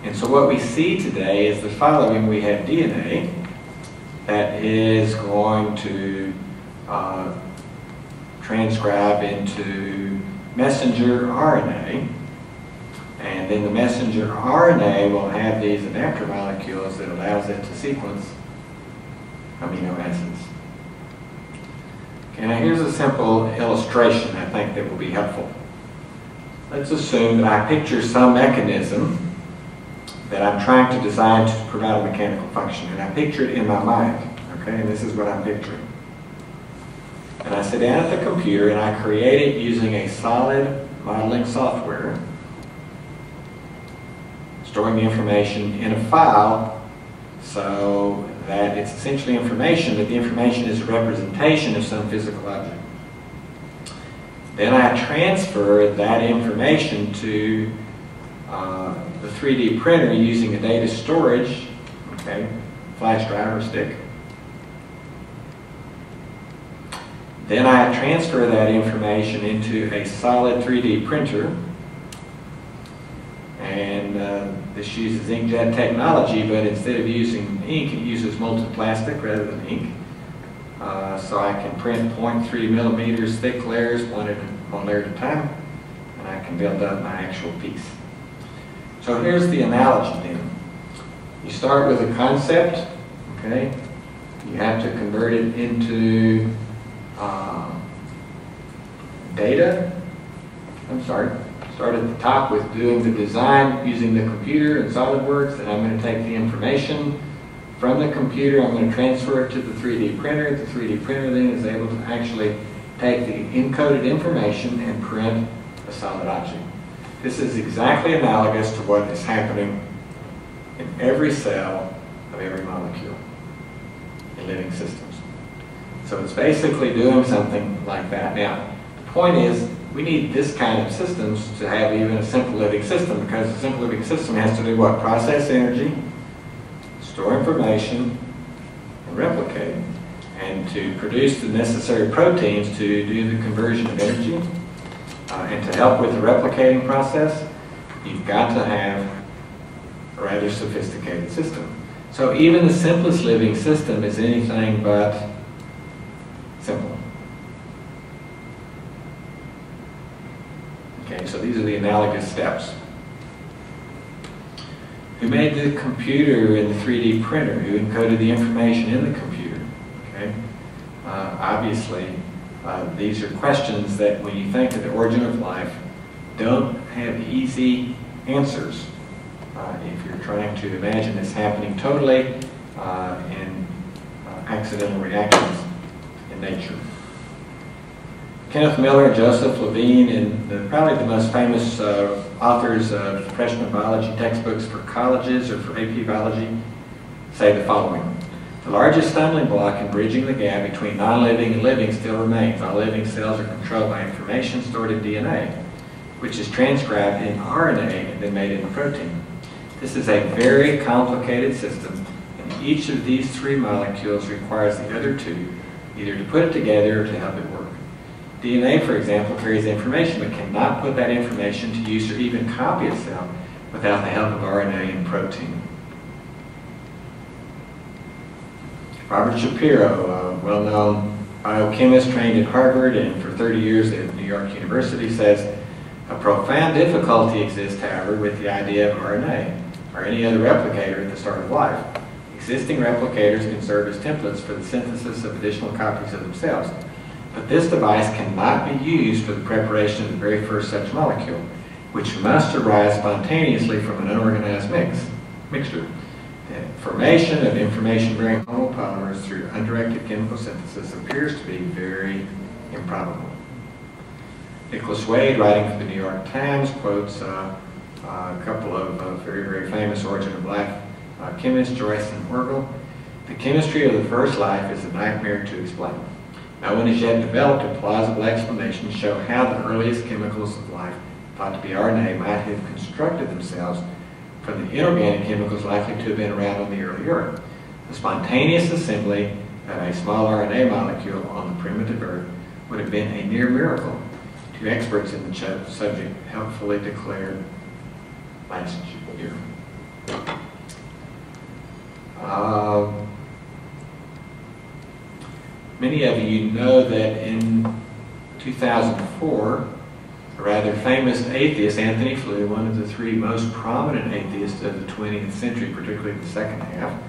Speaker 2: And so what we see today is the following. We have DNA that is going to transcribe into messenger RNA, and then the messenger RNA will have these adapter molecules that allows it to sequence amino acids. Okay, now here's a simple illustration I think that will be helpful. Let's assume that I picture some mechanism that I'm trying to design to provide a mechanical function, and I picture it in my mind, okay, and this is what I'm picturing. And I sit down at the computer and I create it using a solid modeling software, storing the information in a file so that it's essentially information, but the information is a representation of some physical object. Then I transfer that information to the 3D printer using a data storage, okay, flash drive or stick. Then I transfer that information into a solid 3D printer, and this uses inkjet technology, but instead of using ink, it uses molten plastic rather than ink. So I can print 0.3 millimeters thick layers, one layer at a time, and I can build up my actual piece. So here's the analogy then. You start with a concept, okay? You have to convert it into data. Start at the top with doing the design using the computer and SolidWorks, and I'm going to take the information from the computer, I'm going to transfer it to the 3D printer. The 3D printer then is able to actually take the encoded information and print a solid object. This is exactly analogous to what is happening in every cell of every molecule in living systems. So it's basically doing something like that. Now, the point is, we need this kind of systems to have even a simple living system, because a simple living system has to do what? Process energy, store information, and replicate, and to produce the necessary proteins to do the conversion of energy. And to help with the replicating process, you've got to have a rather sophisticated system. So even the simplest living system is anything but simple. these are the analogous steps. Who made the computer and the 3D printer? Who encoded the information in the computer? Okay. Obviously, these are questions that when you think of the origin of life, don't have easy answers. If you're trying to imagine this happening totally in accidental reactions in nature. Kenneth Miller and Joseph Levine, and probably the most famous authors of freshman biology textbooks for colleges or for AP biology, say the following. The largest stumbling block in bridging the gap between non-living and living still remains. All living cells are controlled by information stored in DNA, which is transcribed in RNA and then made into protein. This is a very complicated system, and each of these three molecules requires the other two, either to put it together or to help it work. DNA, for example, carries information but cannot put that information to use or even copy itself without the help of RNA and protein. Robert Shapiro, a well-known biochemist trained at Harvard and for 30 years at New York University, says, a profound difficulty exists, however, with the idea of RNA or any other replicator at the start of life. Existing replicators can serve as templates for the synthesis of additional copies of themselves. But this device cannot be used for the preparation of the very first such molecule, which must arise spontaneously from an unorganized mixture. The formation of information-bearing homopolymers through undirected chemical synthesis appears to be very improbable. Nicholas Wade, writing for the New York Times, quotes a couple of very, very famous origin of life chemists, Joyce and Orgel. The chemistry of the first life is a nightmare to explain. No one has yet developed a plausible explanation to show how the earliest chemicals of life, thought to be RNA, might have constructed themselves from the inorganic chemicals likely to have been around on the early Earth. The spontaneous assembly of a small RNA molecule on the primitive Earth would have been a near miracle. Two experts in the subject helpfully declared last year. Many of you know that in 2004, a rather famous atheist, Anthony Flew, one of the three most prominent atheists of the 20th century, particularly the second half,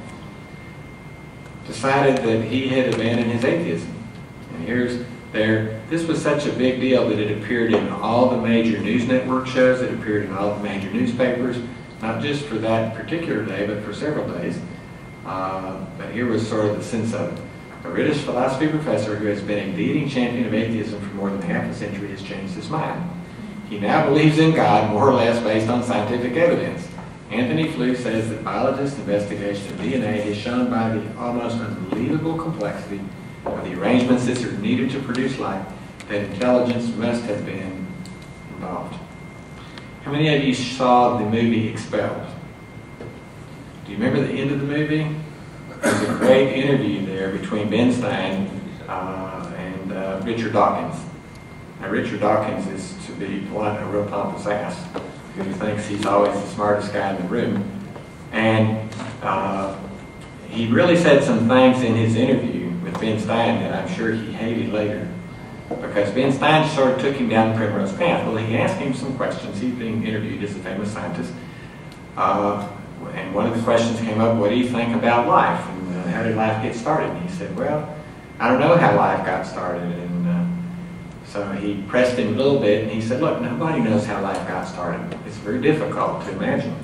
Speaker 2: decided that he had abandoned his atheism. And this was such a big deal that it appeared in all the major news network shows, it appeared in all the major newspapers, not just for that particular day, but for several days. But here was sort of the sense of it. A British philosophy professor who has been a leading champion of atheism for more than half a century has changed his mind. He now believes in God more or less based on scientific evidence. Anthony Flew says that biologists' investigation of DNA has shown by the almost unbelievable complexity of the arrangements that are needed to produce life that intelligence must have been involved. How many of you saw the movie Expelled? Do you remember the end of the movie? There's a great interview there between Ben Stein and Richard Dawkins. Now, Richard Dawkins is, to be blunt, a real pompous ass who thinks he's always the smartest guy in the room. And he really said some things in his interview with Ben Stein that I'm sure he hated later, because Ben Stein sort of took him down the primrose path. Well, he asked him some questions. He's being interviewed as a famous scientist. And one of the questions came up, what do you think about life? And how did life get started? And he said, well, I don't know how life got started. And so he pressed him a little bit, and he said, look, nobody knows how life got started. It's very difficult to imagine.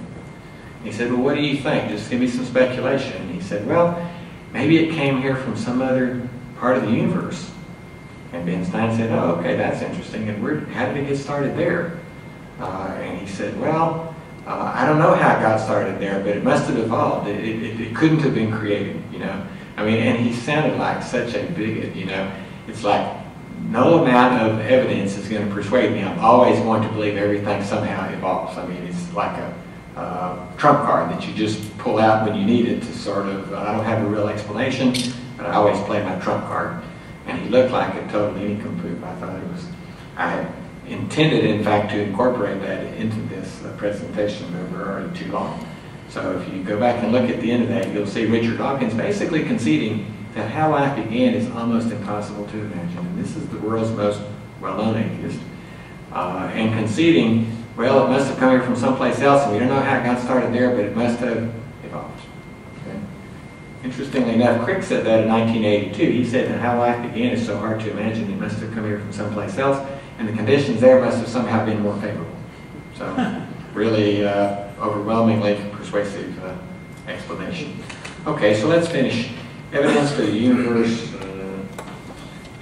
Speaker 2: He said, well, what do you think? Just give me some speculation. And he said, well, maybe it came here from some other part of the universe. And Ben Stein said, oh, okay, that's interesting. And how did it get started there? And he said, well, I don't know how it got started there, but it must have evolved. It couldn't have been created, you know. I mean, and he sounded like such a bigot, you know. It's like, no amount of evidence is going to persuade me. I'm always going to believe everything somehow evolves. I mean, it's like a trump card that you just pull out when you need it to sort of, I don't have a real explanation, but I always play my trump card. And he looked like a total nincompoop. I thought it was, I had intended, in fact, to incorporate that into this presentation, but we're already too long. So if you go back and look at the end of that, you'll see Richard Dawkins basically conceding that how life began is almost impossible to imagine. And this is the world's most well-known atheist. and conceding, well, it must have come here from someplace else, and we don't know how it got started there, but it must have evolved. Okay? Interestingly enough, Crick said that in 1982. He said that how life began is so hard to imagine, it must have come here from someplace else, and the conditions there must have somehow been more favorable. So, really overwhelmingly persuasive explanation. Okay, so let's finish. Evidence for the universe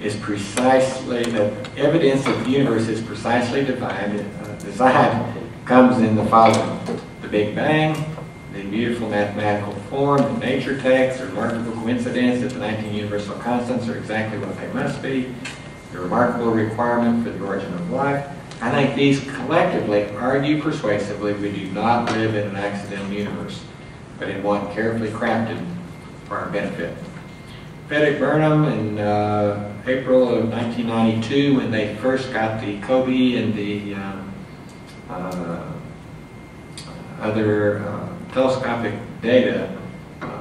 Speaker 2: is precisely, the evidence that the universe is precisely designed comes in the following. The Big Bang, the beautiful mathematical form, the nature text, the remarkable coincidence that the 19 universal constants are exactly what they must be, the remarkable requirement for the origin of life. I think these collectively argue persuasively we do not live in an accidental universe, but in one carefully crafted for our benefit. Frederick Burnham in April of 1992, when they first got the COBE and the other telescopic data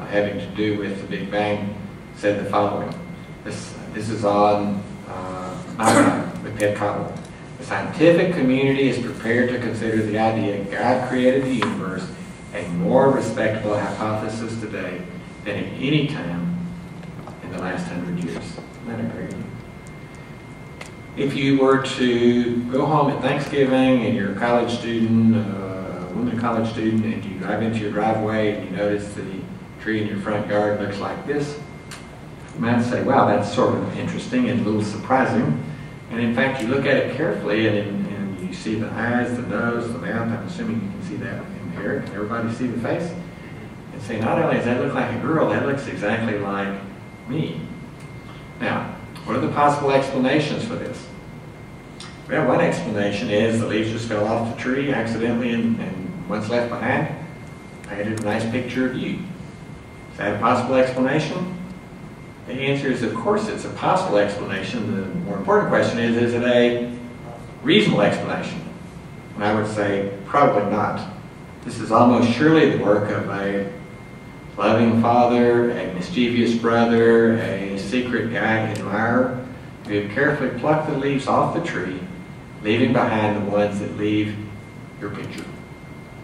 Speaker 2: having to do with the Big Bang, said the following. This is on with Ted Cottle. The scientific community is prepared to consider the idea God created the universe a more respectable hypothesis today than at any time in the last 100 years. Isn't that great? If you were to go home at Thanksgiving and you're a college student, a woman college student, and you drive into your driveway and you notice the tree in your front yard looks like this, you might say, wow, that's sort of interesting and a little surprising. And in fact, you look at it carefully and you see the eyes, the nose, the mouth. I'm assuming you can see that in here. Can everybody see the face? And say, not only does that look like a girl, that looks exactly like me. Now, what are the possible explanations for this? Well, one explanation is the leaves just fell off the tree accidentally and what's left behind painted a nice picture of you. Is that a possible explanation? The answer is, of course, it's a possible explanation. The more important question is it a reasonable explanation? And I would say, probably not. This is almost surely the work of a loving father, a mischievous brother, a secret guy admirer, who have carefully plucked the leaves off the tree, leaving behind the ones that leave your picture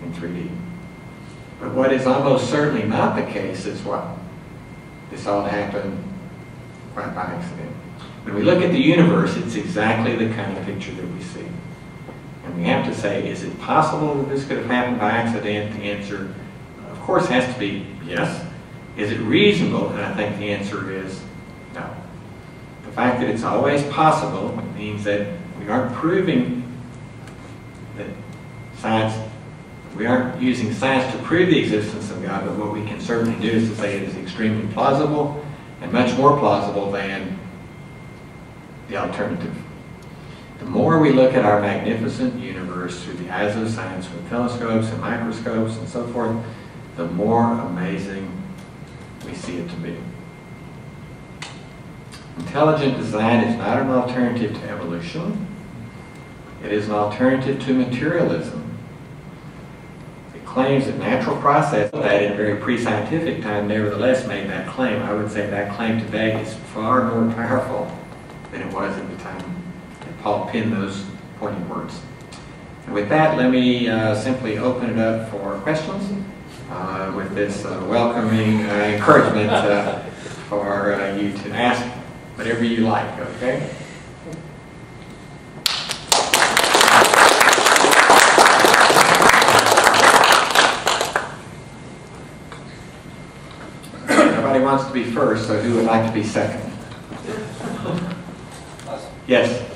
Speaker 2: in 3D. But what is almost certainly not the case is what? This all happened quite by accident. When we look at the universe, it's exactly the kind of picture that we see. And we have to say, is it possible that this could have happened by accident? The answer, of course, has to be yes. Is it reasonable? And I think the answer is no. The fact that it's always possible means that we aren't proving that science, we aren't using science to prove the existence of God, but what we can certainly do is to say it is extremely plausible and much more plausible than the alternative. The more we look at our magnificent universe through the eyes of science with telescopes and microscopes and so forth, the more amazing we see it to be. Intelligent design is not an alternative to evolution. It is an alternative to materialism. It claims that natural processes that in a very pre-scientific time nevertheless made that claim. I would say that claim today is far more powerful than it was at the time that Paul penned those pointed words. And with that, let me simply open it up for questions with this welcoming encouragement for you to ask whatever you like, okay? Nobody wants to be first, so who would like to be second? Yes?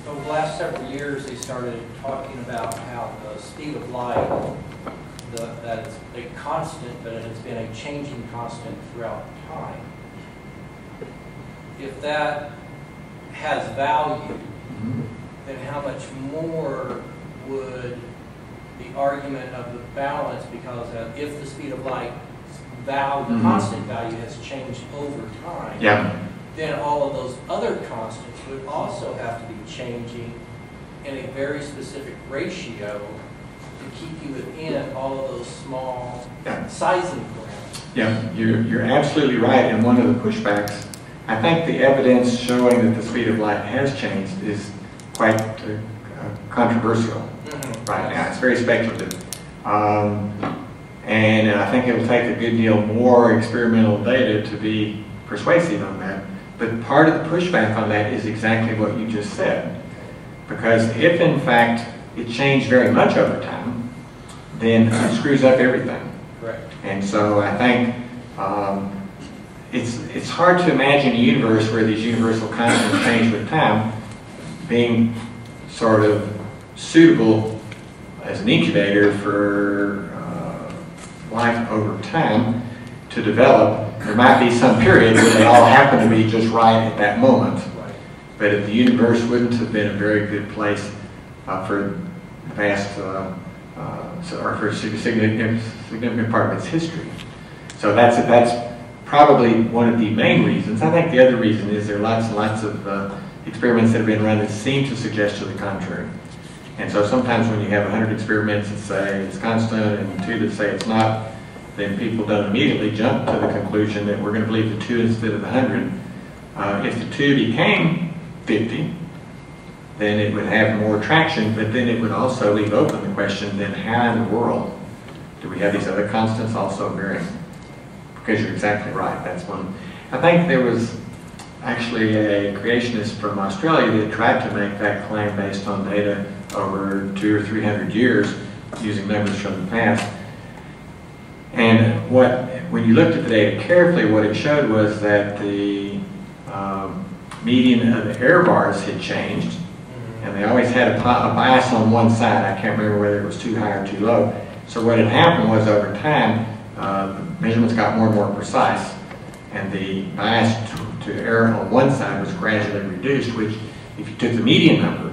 Speaker 3: Over the last several years, they started talking about how the speed of light, that it's a constant, but it has been a changing constant throughout time. If that has value, then how much more would the argument of the balance, because if the speed of light value, the constant value has changed over time, then all of those other constants would also have to be changing in a very specific ratio to keep you within all of those small sizing parameters.
Speaker 2: Yeah, you're absolutely right. And one of the pushbacks I think the evidence showing that the speed of light has changed is quite controversial right now. It's very speculative. And I think it will take a good deal more experimental data to be persuasive on that. But part of the pushback on that is exactly what you just said. Because if in fact it changed very much over time, then it screws up everything.
Speaker 3: Correct.
Speaker 2: And so I think it's hard to imagine a universe where these universal constants change with time being sort of suitable as an incubator for life over time to develop. There might be some period where they all happen to be just right at that moment. But if the universe wouldn't have been a very good place for the past, or for a significant part of its history. So that's probably one of the main reasons. I think the other reason is there are lots and lots of experiments that have been run that seem to suggest to the contrary. And so sometimes when you have 100 experiments that say it's constant and 2 that say it's not, then people don't immediately jump to the conclusion that we're going to believe the 2 instead of the 100. If the 2 became 50, then it would have more traction, but then it would also leave open the question, then how in the world do we have these other constants also varying? Because you're exactly right, that's one. I think there was actually a creationist from Australia that tried to make that claim based on data over 200 or 300 years using numbers from the past. And when you looked at the data carefully, what it showed was that the median of the error bars had changed, and they always had a bias on one side. I can't remember whether it was too high or too low. So what had happened was over time, the measurements got more and more precise, and the bias to error on one side was gradually reduced, which if you took the median number,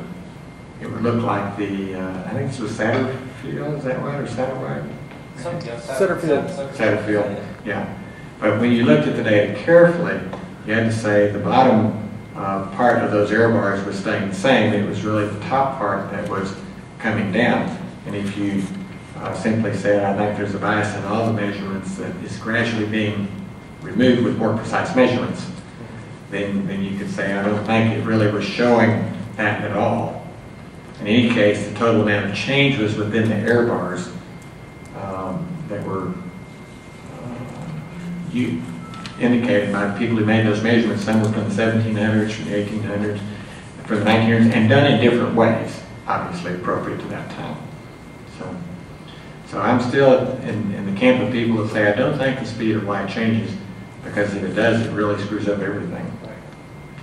Speaker 2: it would look like the, I think this was Satterfield, is that right, or Satterfield? Satterfield, yeah. But when you looked at the data carefully, you had to say the bottom part of those error bars was staying the same. It was really the top part that was coming down. And if you simply said, I think there's a bias in all the measurements that is gradually being removed with more precise measurements, then you could say, I don't think it really was showing that at all. In any case, the total amount of change was within the error bars that were indicated by the people who made those measurements. Some were from the 1700s, from the 1800s, from the 1900s, and done in different ways, obviously appropriate to that time. So I'm still in the camp of people that say I don't think the speed of light changes, because if it does, it really screws up everything.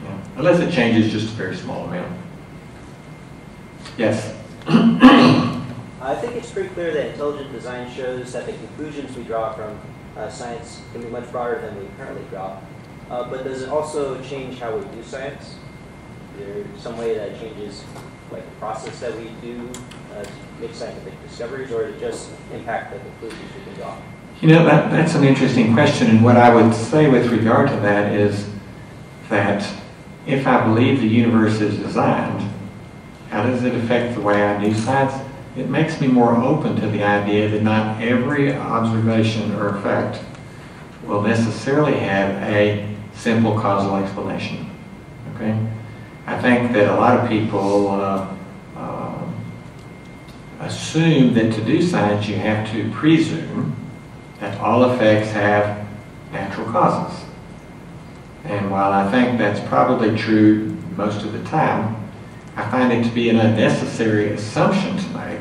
Speaker 2: Yeah. Unless it changes just a very small amount. Yes?
Speaker 4: I think it's pretty clear that intelligent design shows that the conclusions we draw from science can be much broader than we currently draw. But does it also change how we do science? Is there some way that it changes like the process that we do to make scientific discoveries, or does it just impact the conclusions we can draw?
Speaker 2: You know, that's an interesting question, and what I would say with regard to that is that if I believe the universe is designed, how does it affect the way I do science? It makes me more open to the idea that not every observation or effect will necessarily have a simple causal explanation. Okay? I think that a lot of people assume that to do science you have to presume that all effects have natural causes. And while I think that's probably true most of the time, I find it to be an unnecessary assumption to make,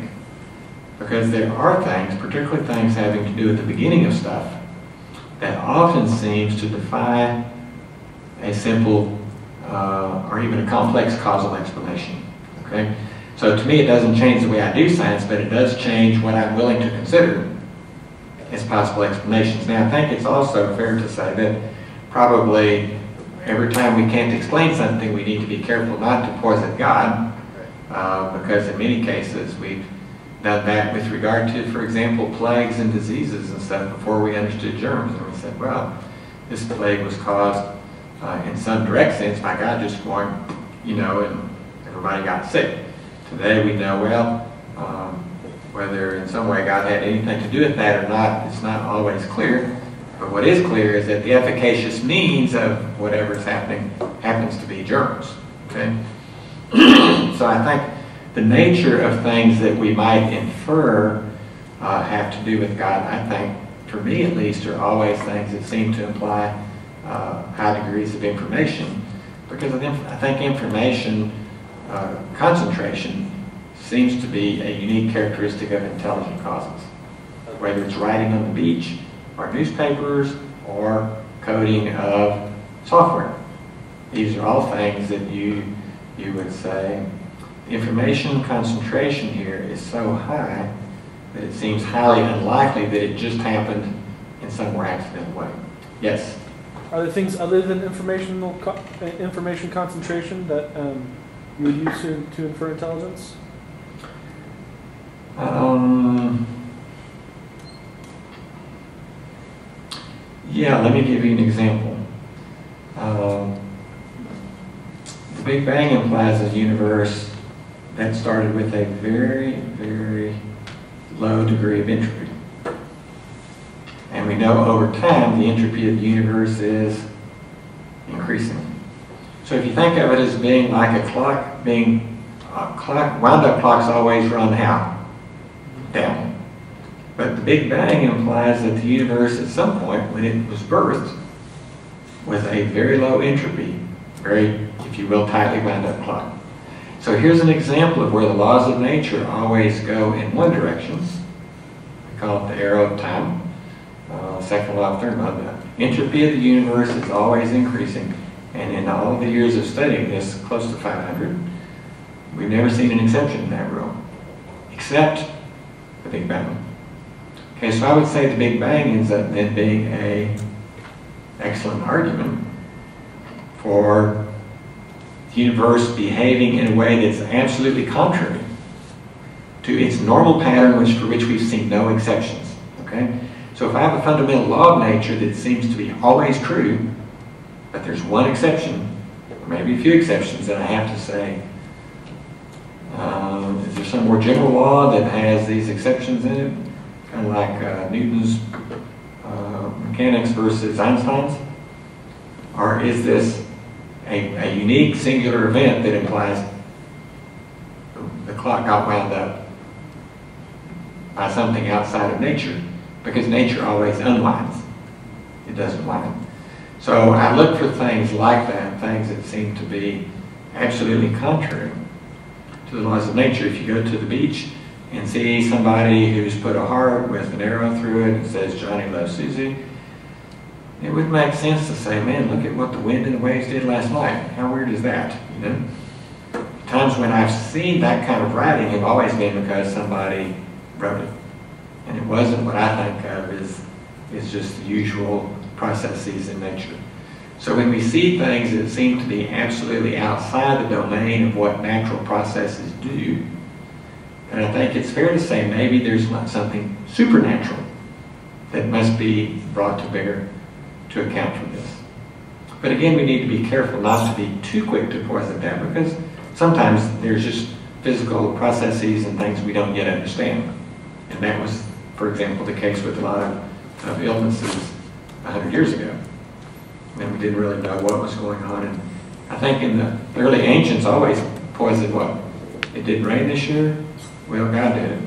Speaker 2: because there are things, particularly things having to do with the beginning of stuff, that often seems to defy a simple or even a complex causal explanation. Okay? So to me it doesn't change the way I do science, but it does change what I'm willing to consider as possible explanations. Now I think it's also fair to say that probably every time we can't explain something, we need to be careful not to poison God, because in many cases we've done that with regard to, for example, plagues and diseases and stuff before we understood germs. And we said, well, this plague was caused in some direct sense by God just going, you know, and everybody got sick. Today we know, well, whether in some way God had anything to do with that or not, it's not always clear. But what is clear is that the efficacious means of whatever is happening happens to be germs. Okay? So I think the nature of things that we might infer have to do with God, I think, for me at least, are always things that seem to imply high degrees of information. Because I think information concentration seems to be a unique characteristic of intelligent causes. Whether it's writing on the beach, or newspapers, or coding of software. These are all things that you would say, information concentration here is so high that it seems highly unlikely that it just happened in some more accidental way. Yes?
Speaker 5: Are there things other than information concentration that you would use to infer intelligence?
Speaker 2: Yeah, let me give you an example. The Big Bang implies a universe that started with a very, very low degree of entropy. And we know over time the entropy of the universe is increasing. So if you think of it as being like a clock, wound-up clocks always run how? Down. But the Big Bang implies that the universe at some point, when it was birthed, was a very low entropy, very, if you will, tightly wound up clock. So here's an example of where the laws of nature always go in one direction. We call it the arrow of time. Second law of thermodynamics. The entropy of the universe is always increasing. And in all of the years of studying this, close to 500, we've never seen an exception in that rule, except the Big Bang. Okay, so I would say the Big Bang ends up then being an excellent argument for the universe behaving in a way that's absolutely contrary to its normal pattern, for which we've seen no exceptions. Okay? So if I have a fundamental law of nature that seems to be always true, but there's one exception, or maybe a few exceptions, then I have to say, is there some more general law that has these exceptions in it? Kind of like Newton's mechanics versus Einstein's? Or is this a unique singular event that implies the clock got wound up by something outside of nature? Because nature always unwinds. It doesn't wind. So I look for things like that, things that seem to be absolutely contrary to the laws of nature. If you go to the beach and see somebody who's put a heart with an arrow through it and says, Johnny loves Susie, it would make sense to say, man, look at what the wind and the waves did last night. How weird is that? You know? Times when I've seen that kind of writing have always been because somebody wrote it. And it wasn't what I think of as just the usual processes in nature. So when we see things that seem to be absolutely outside the domain of what natural processes do, and I think it's fair to say maybe there's something supernatural that must be brought to bear to account for this. But again, we need to be careful not to be too quick to posit that, because sometimes there's just physical processes and things we don't yet understand. And that was, for example, the case with a lot of illnesses 100 years ago. And we didn't really know what was going on. And I think in the early ancients always posit what? It didn't rain this year? Well, God did it.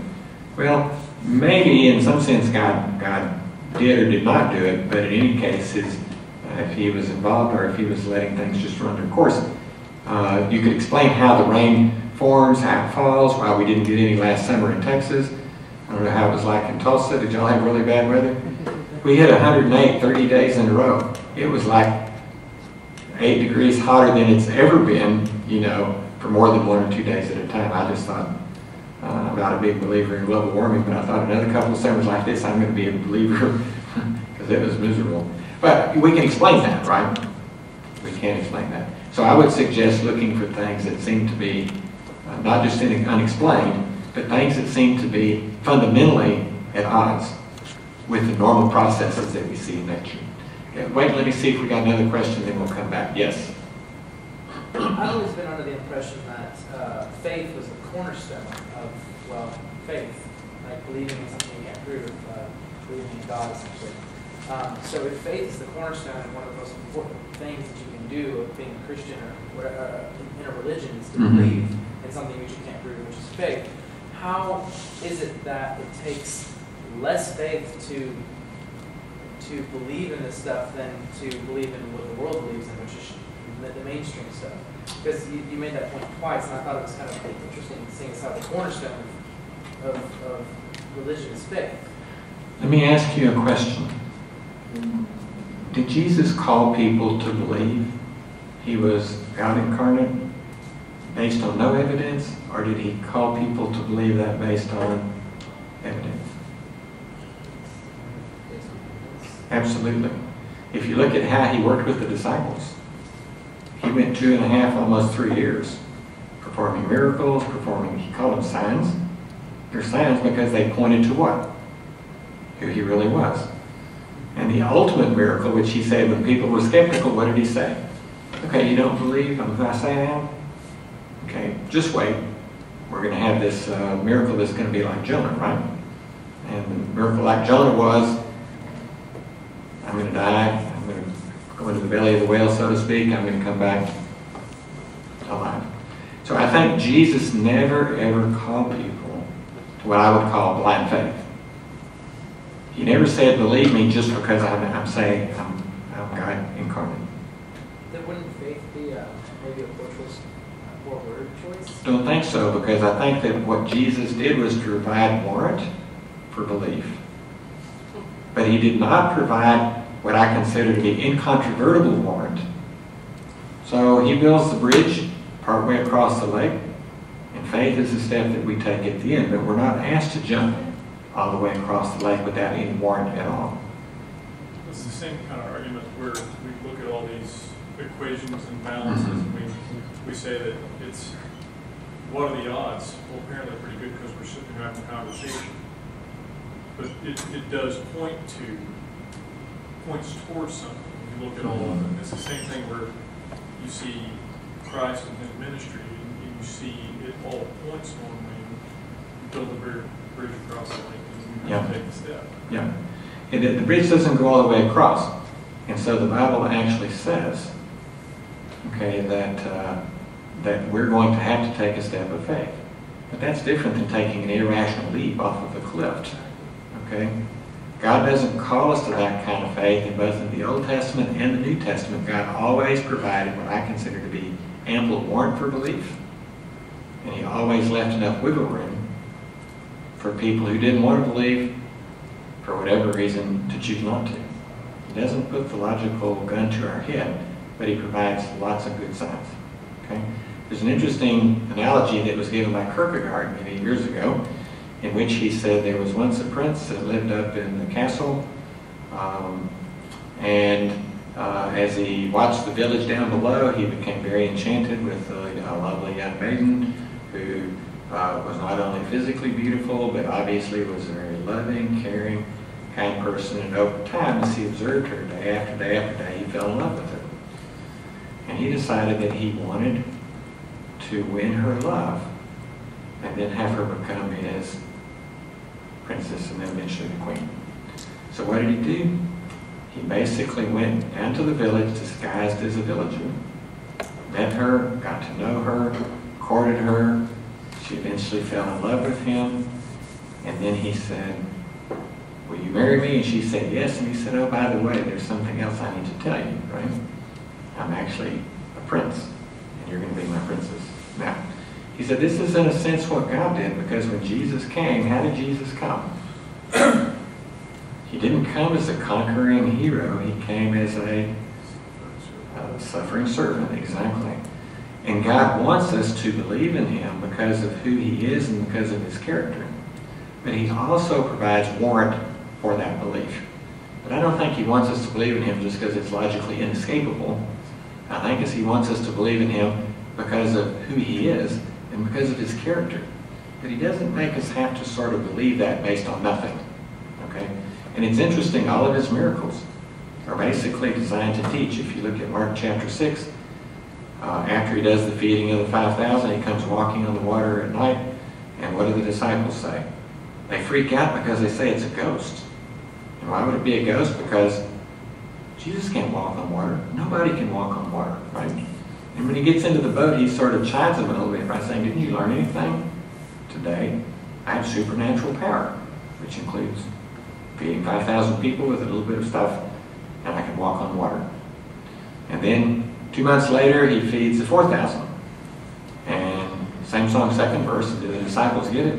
Speaker 2: Well, maybe in some sense God did or did not do it, but in any case, if he was involved or if he was letting things just run their course, you could explain how the rain forms, how it falls, why we didn't get any last summer in Texas. I don't know how it was like in Tulsa. Did y'all have really bad weather? We hit 108 30 days in a row. It was like 8 degrees hotter than it's ever been, you know, for more than 1 or 2 days at a time. I just thought, I'm not a big believer in global warming, but I thought another couple of summers like this, I'm going to be a believer because it was miserable. But we can explain that, right? We can explain that. So I would suggest looking for things that seem to be not just unexplained, but things that seem to be fundamentally at odds with the normal processes that we see in nature. Okay, wait, let me see if we got another question, then we'll come back. Yes?
Speaker 6: I've always been under the impression that faith was the cornerstone of, well, faith, like believing in something you can't prove, believing in God, essentially. So if faith is the cornerstone and one of the most important things that you can do of being a Christian or whatever, in a religion is to believe in something which you can't prove, which is faith, how is it that it takes less faith to believe in this stuff than to believe in what the world believes in, which is the mainstream stuff? Because you made that point twice, and I thought it was kind of interesting seeing as how the cornerstone of religion is faith.
Speaker 7: Let me ask you a question. Did Jesus call people to believe he was God incarnate based on no evidence, or did he call people to believe that based on evidence? Absolutely. If you look at how he worked with the disciples, he went 2.5, almost 3 years, performing miracles, he called them signs. They're signs because they pointed to what? Who he really was. And the ultimate miracle, which he said when people were skeptical, what did he say? Okay, you don't believe I'm who I say I am? Okay, just wait. We're going to have this miracle that's going to be like Jonah, right? And the miracle like Jonah was, I'm going to die, I'm going to go into the belly of the whale, so to speak, I'm going to come back alive. So I think Jesus never ever called people to what I would call blind faith. He never said, believe me just because I'm saying I'm God incarnate.
Speaker 6: Then wouldn't faith be maybe a poor word choice?
Speaker 7: Don't think so, because I think that what Jesus did was to provide warrant for belief. But he did not provide what I consider to be incontrovertible warrant. So he builds the bridge partway across the lake, and faith is the step that we take at the end, but we're not asked to jump all the way across the lake without any warrant at all.
Speaker 8: It's the same kind of argument where we look at all these equations and balances, and we say that it's, what are the odds? Well, apparently pretty good because we're sitting here having a conversation. But it does points towards something. When you look at all of them, it's the same thing where you see Christ and his ministry, and you see it all points to him when you build the bridge across the lake and you take the step.
Speaker 7: Yeah. The bridge doesn't go all the way across. And so the Bible actually says, okay, that we're going to have to take a step of faith. But that's different than taking an irrational leap off of a cliff. Okay? God doesn't call us to that kind of faith in both in the Old Testament and the New Testament. God always provided what I consider to be ample warrant for belief. And he always left enough wiggle room for people who didn't want to believe, for whatever reason, to choose not to. He doesn't put the logical gun to our head, but he provides lots of good signs. Okay? There's an interesting analogy that was given by Kierkegaard many years ago, in which he said there was once a prince that lived up in the castle, as he watched the village down below, he became very enchanted with a lovely young maiden who was not only physically beautiful, but obviously was a very loving, caring, kind person. And over time, as he observed her day after day after day, he fell in love with her. And he decided that he wanted to win her love and then have her become his princess and then eventually the queen. So what did he do? He basically went down to the village disguised as a villager, met her, got to know her, courted her. She eventually fell in love with him. And then he said, will you marry me? And she said yes. And he said, oh, by the way, there's something else I need to tell you, right? I'm actually a prince, and you're going to be my princess. Now, he said, this is in a sense what God did, because when Jesus came, how did Jesus come? He didn't come as a conquering hero. He came as a suffering servant, exactly. And God wants us to believe in him because of who he is and because of his character. But he also provides warrant for that belief. But I don't think he wants us to believe in him just because it's logically inescapable. I think he wants us to believe in him because of who he is and because of his character. But he doesn't make us have to sort of believe that based on nothing. Okay? And it's interesting, all of his miracles are basically designed to teach. If you look at Mark chapter 6, after he does the feeding of the 5,000, he comes walking on the water at night, and what do the disciples say? They freak out because they say it's a ghost. And why would it be a ghost? Because Jesus can't walk on water. Nobody can walk on water, right? And when he gets into the boat, he sort of chides them a little bit by saying, didn't you learn anything today? I have supernatural power, which includes feeding 5,000 people with a little bit of stuff, and I can walk on water. And then 2 months later, he feeds the 4,000. And same song, second verse, the disciples get it.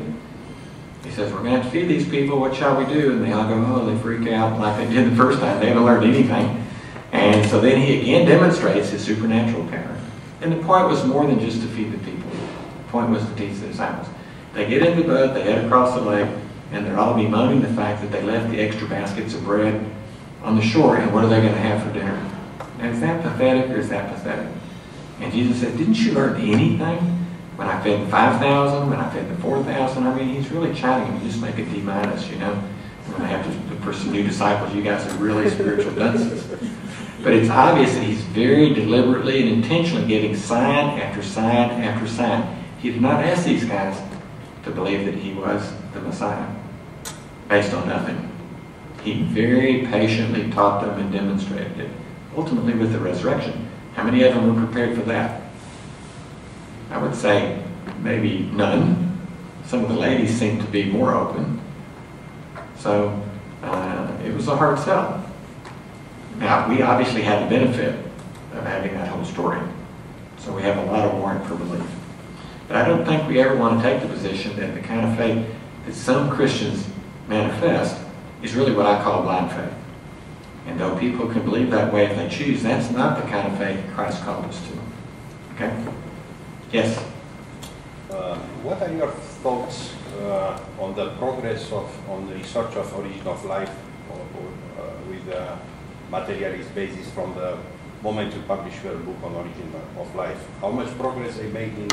Speaker 7: He says, we're going to have to feed these people, what shall we do? And they all go, oh, they freak out like they did the first time. They haven't learned anything. And so then he again demonstrates his supernatural power. And the point was more than just to feed the people. The point was to teach the disciples. They get in the boat, they head across the lake, and they're all bemoaning the fact that they left the extra baskets of bread on the shore, and what are they going to have for dinner? Now, is that pathetic or is that pathetic? And Jesus said, didn't you learn anything when I fed the 5,000, when I fed the 4,000? I mean, he's really chiding them. You just make a D-, you know. When I have to look for some new disciples, you guys are really spiritual dunces. But it's obvious that he's very deliberately and intentionally giving sign after sign after sign. He did not ask these guys to believe that he was the Messiah based on nothing. He very patiently taught them and demonstrated it, ultimately with the resurrection. How many of them were prepared for that? I would say maybe none. Some of the ladies seemed to be more open. So it was a hard sell. Now, we obviously had the benefit of having that whole story. So we have a lot of warrant for belief. But I don't think we ever want to take the position that the kind of faith that some Christians manifest is really what I call blind faith. And though people can believe that way if they choose, that's not the kind of faith Christ called us to. Okay? Yes?
Speaker 9: What are your thoughts on the progress on the research of origin of life with materialist basis from the moment you publish your book on origin of life? How much progress they made in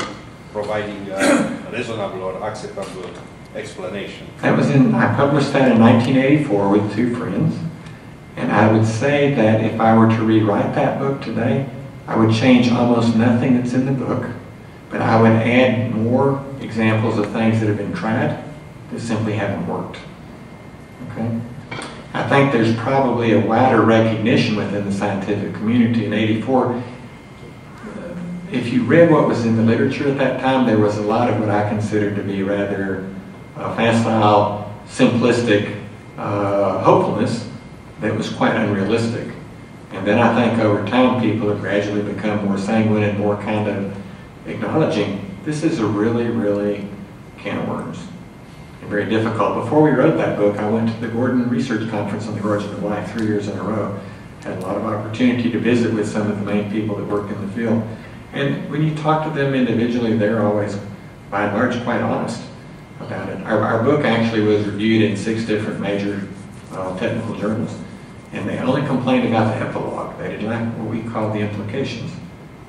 Speaker 9: providing a reasonable or acceptable explanation?
Speaker 7: I published that in 1984 with 2 friends. And I would say that if I were to rewrite that book today, I would change almost nothing that's in the book, but I would add more examples of things that have been tried that simply haven't worked. Okay? I think there's probably a wider recognition within the scientific community in '84. If you read what was in the literature at that time, there was a lot of what I considered to be rather facile, simplistic hopefulness that was quite unrealistic. And then I think over time people have gradually become more sanguine and more kind of acknowledging this is a really, really can of worms and very difficult. Before we wrote that book, I went to the Gordon Research Conference on the Origin of Life 3 years in a row. Had a lot of opportunity to visit with some of the main people that work in the field. And when you talk to them individually, they're always, by and large, quite honest about it. Our book actually was reviewed in 6 different major technical journals. And they only complained about the epilogue. They didn't like what we call the implications,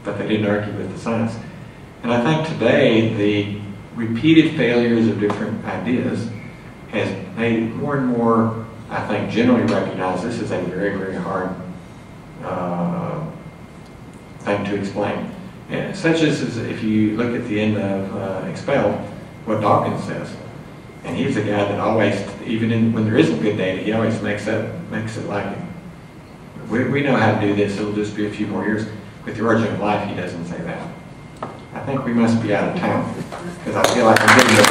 Speaker 7: but they didn't argue with the science. And I think today the repeated failures of different ideas has made it more and more, I think, generally recognized this is a very, very hard thing to explain. And such as if you look at the end of Expelled, what Dawkins says. And he's a guy that always, even when there isn't good data, he always makes it like we know how to do this, it'll just be a few more years. With the origin of life, he doesn't say that. I think we must be out of town, because I feel like I'm getting the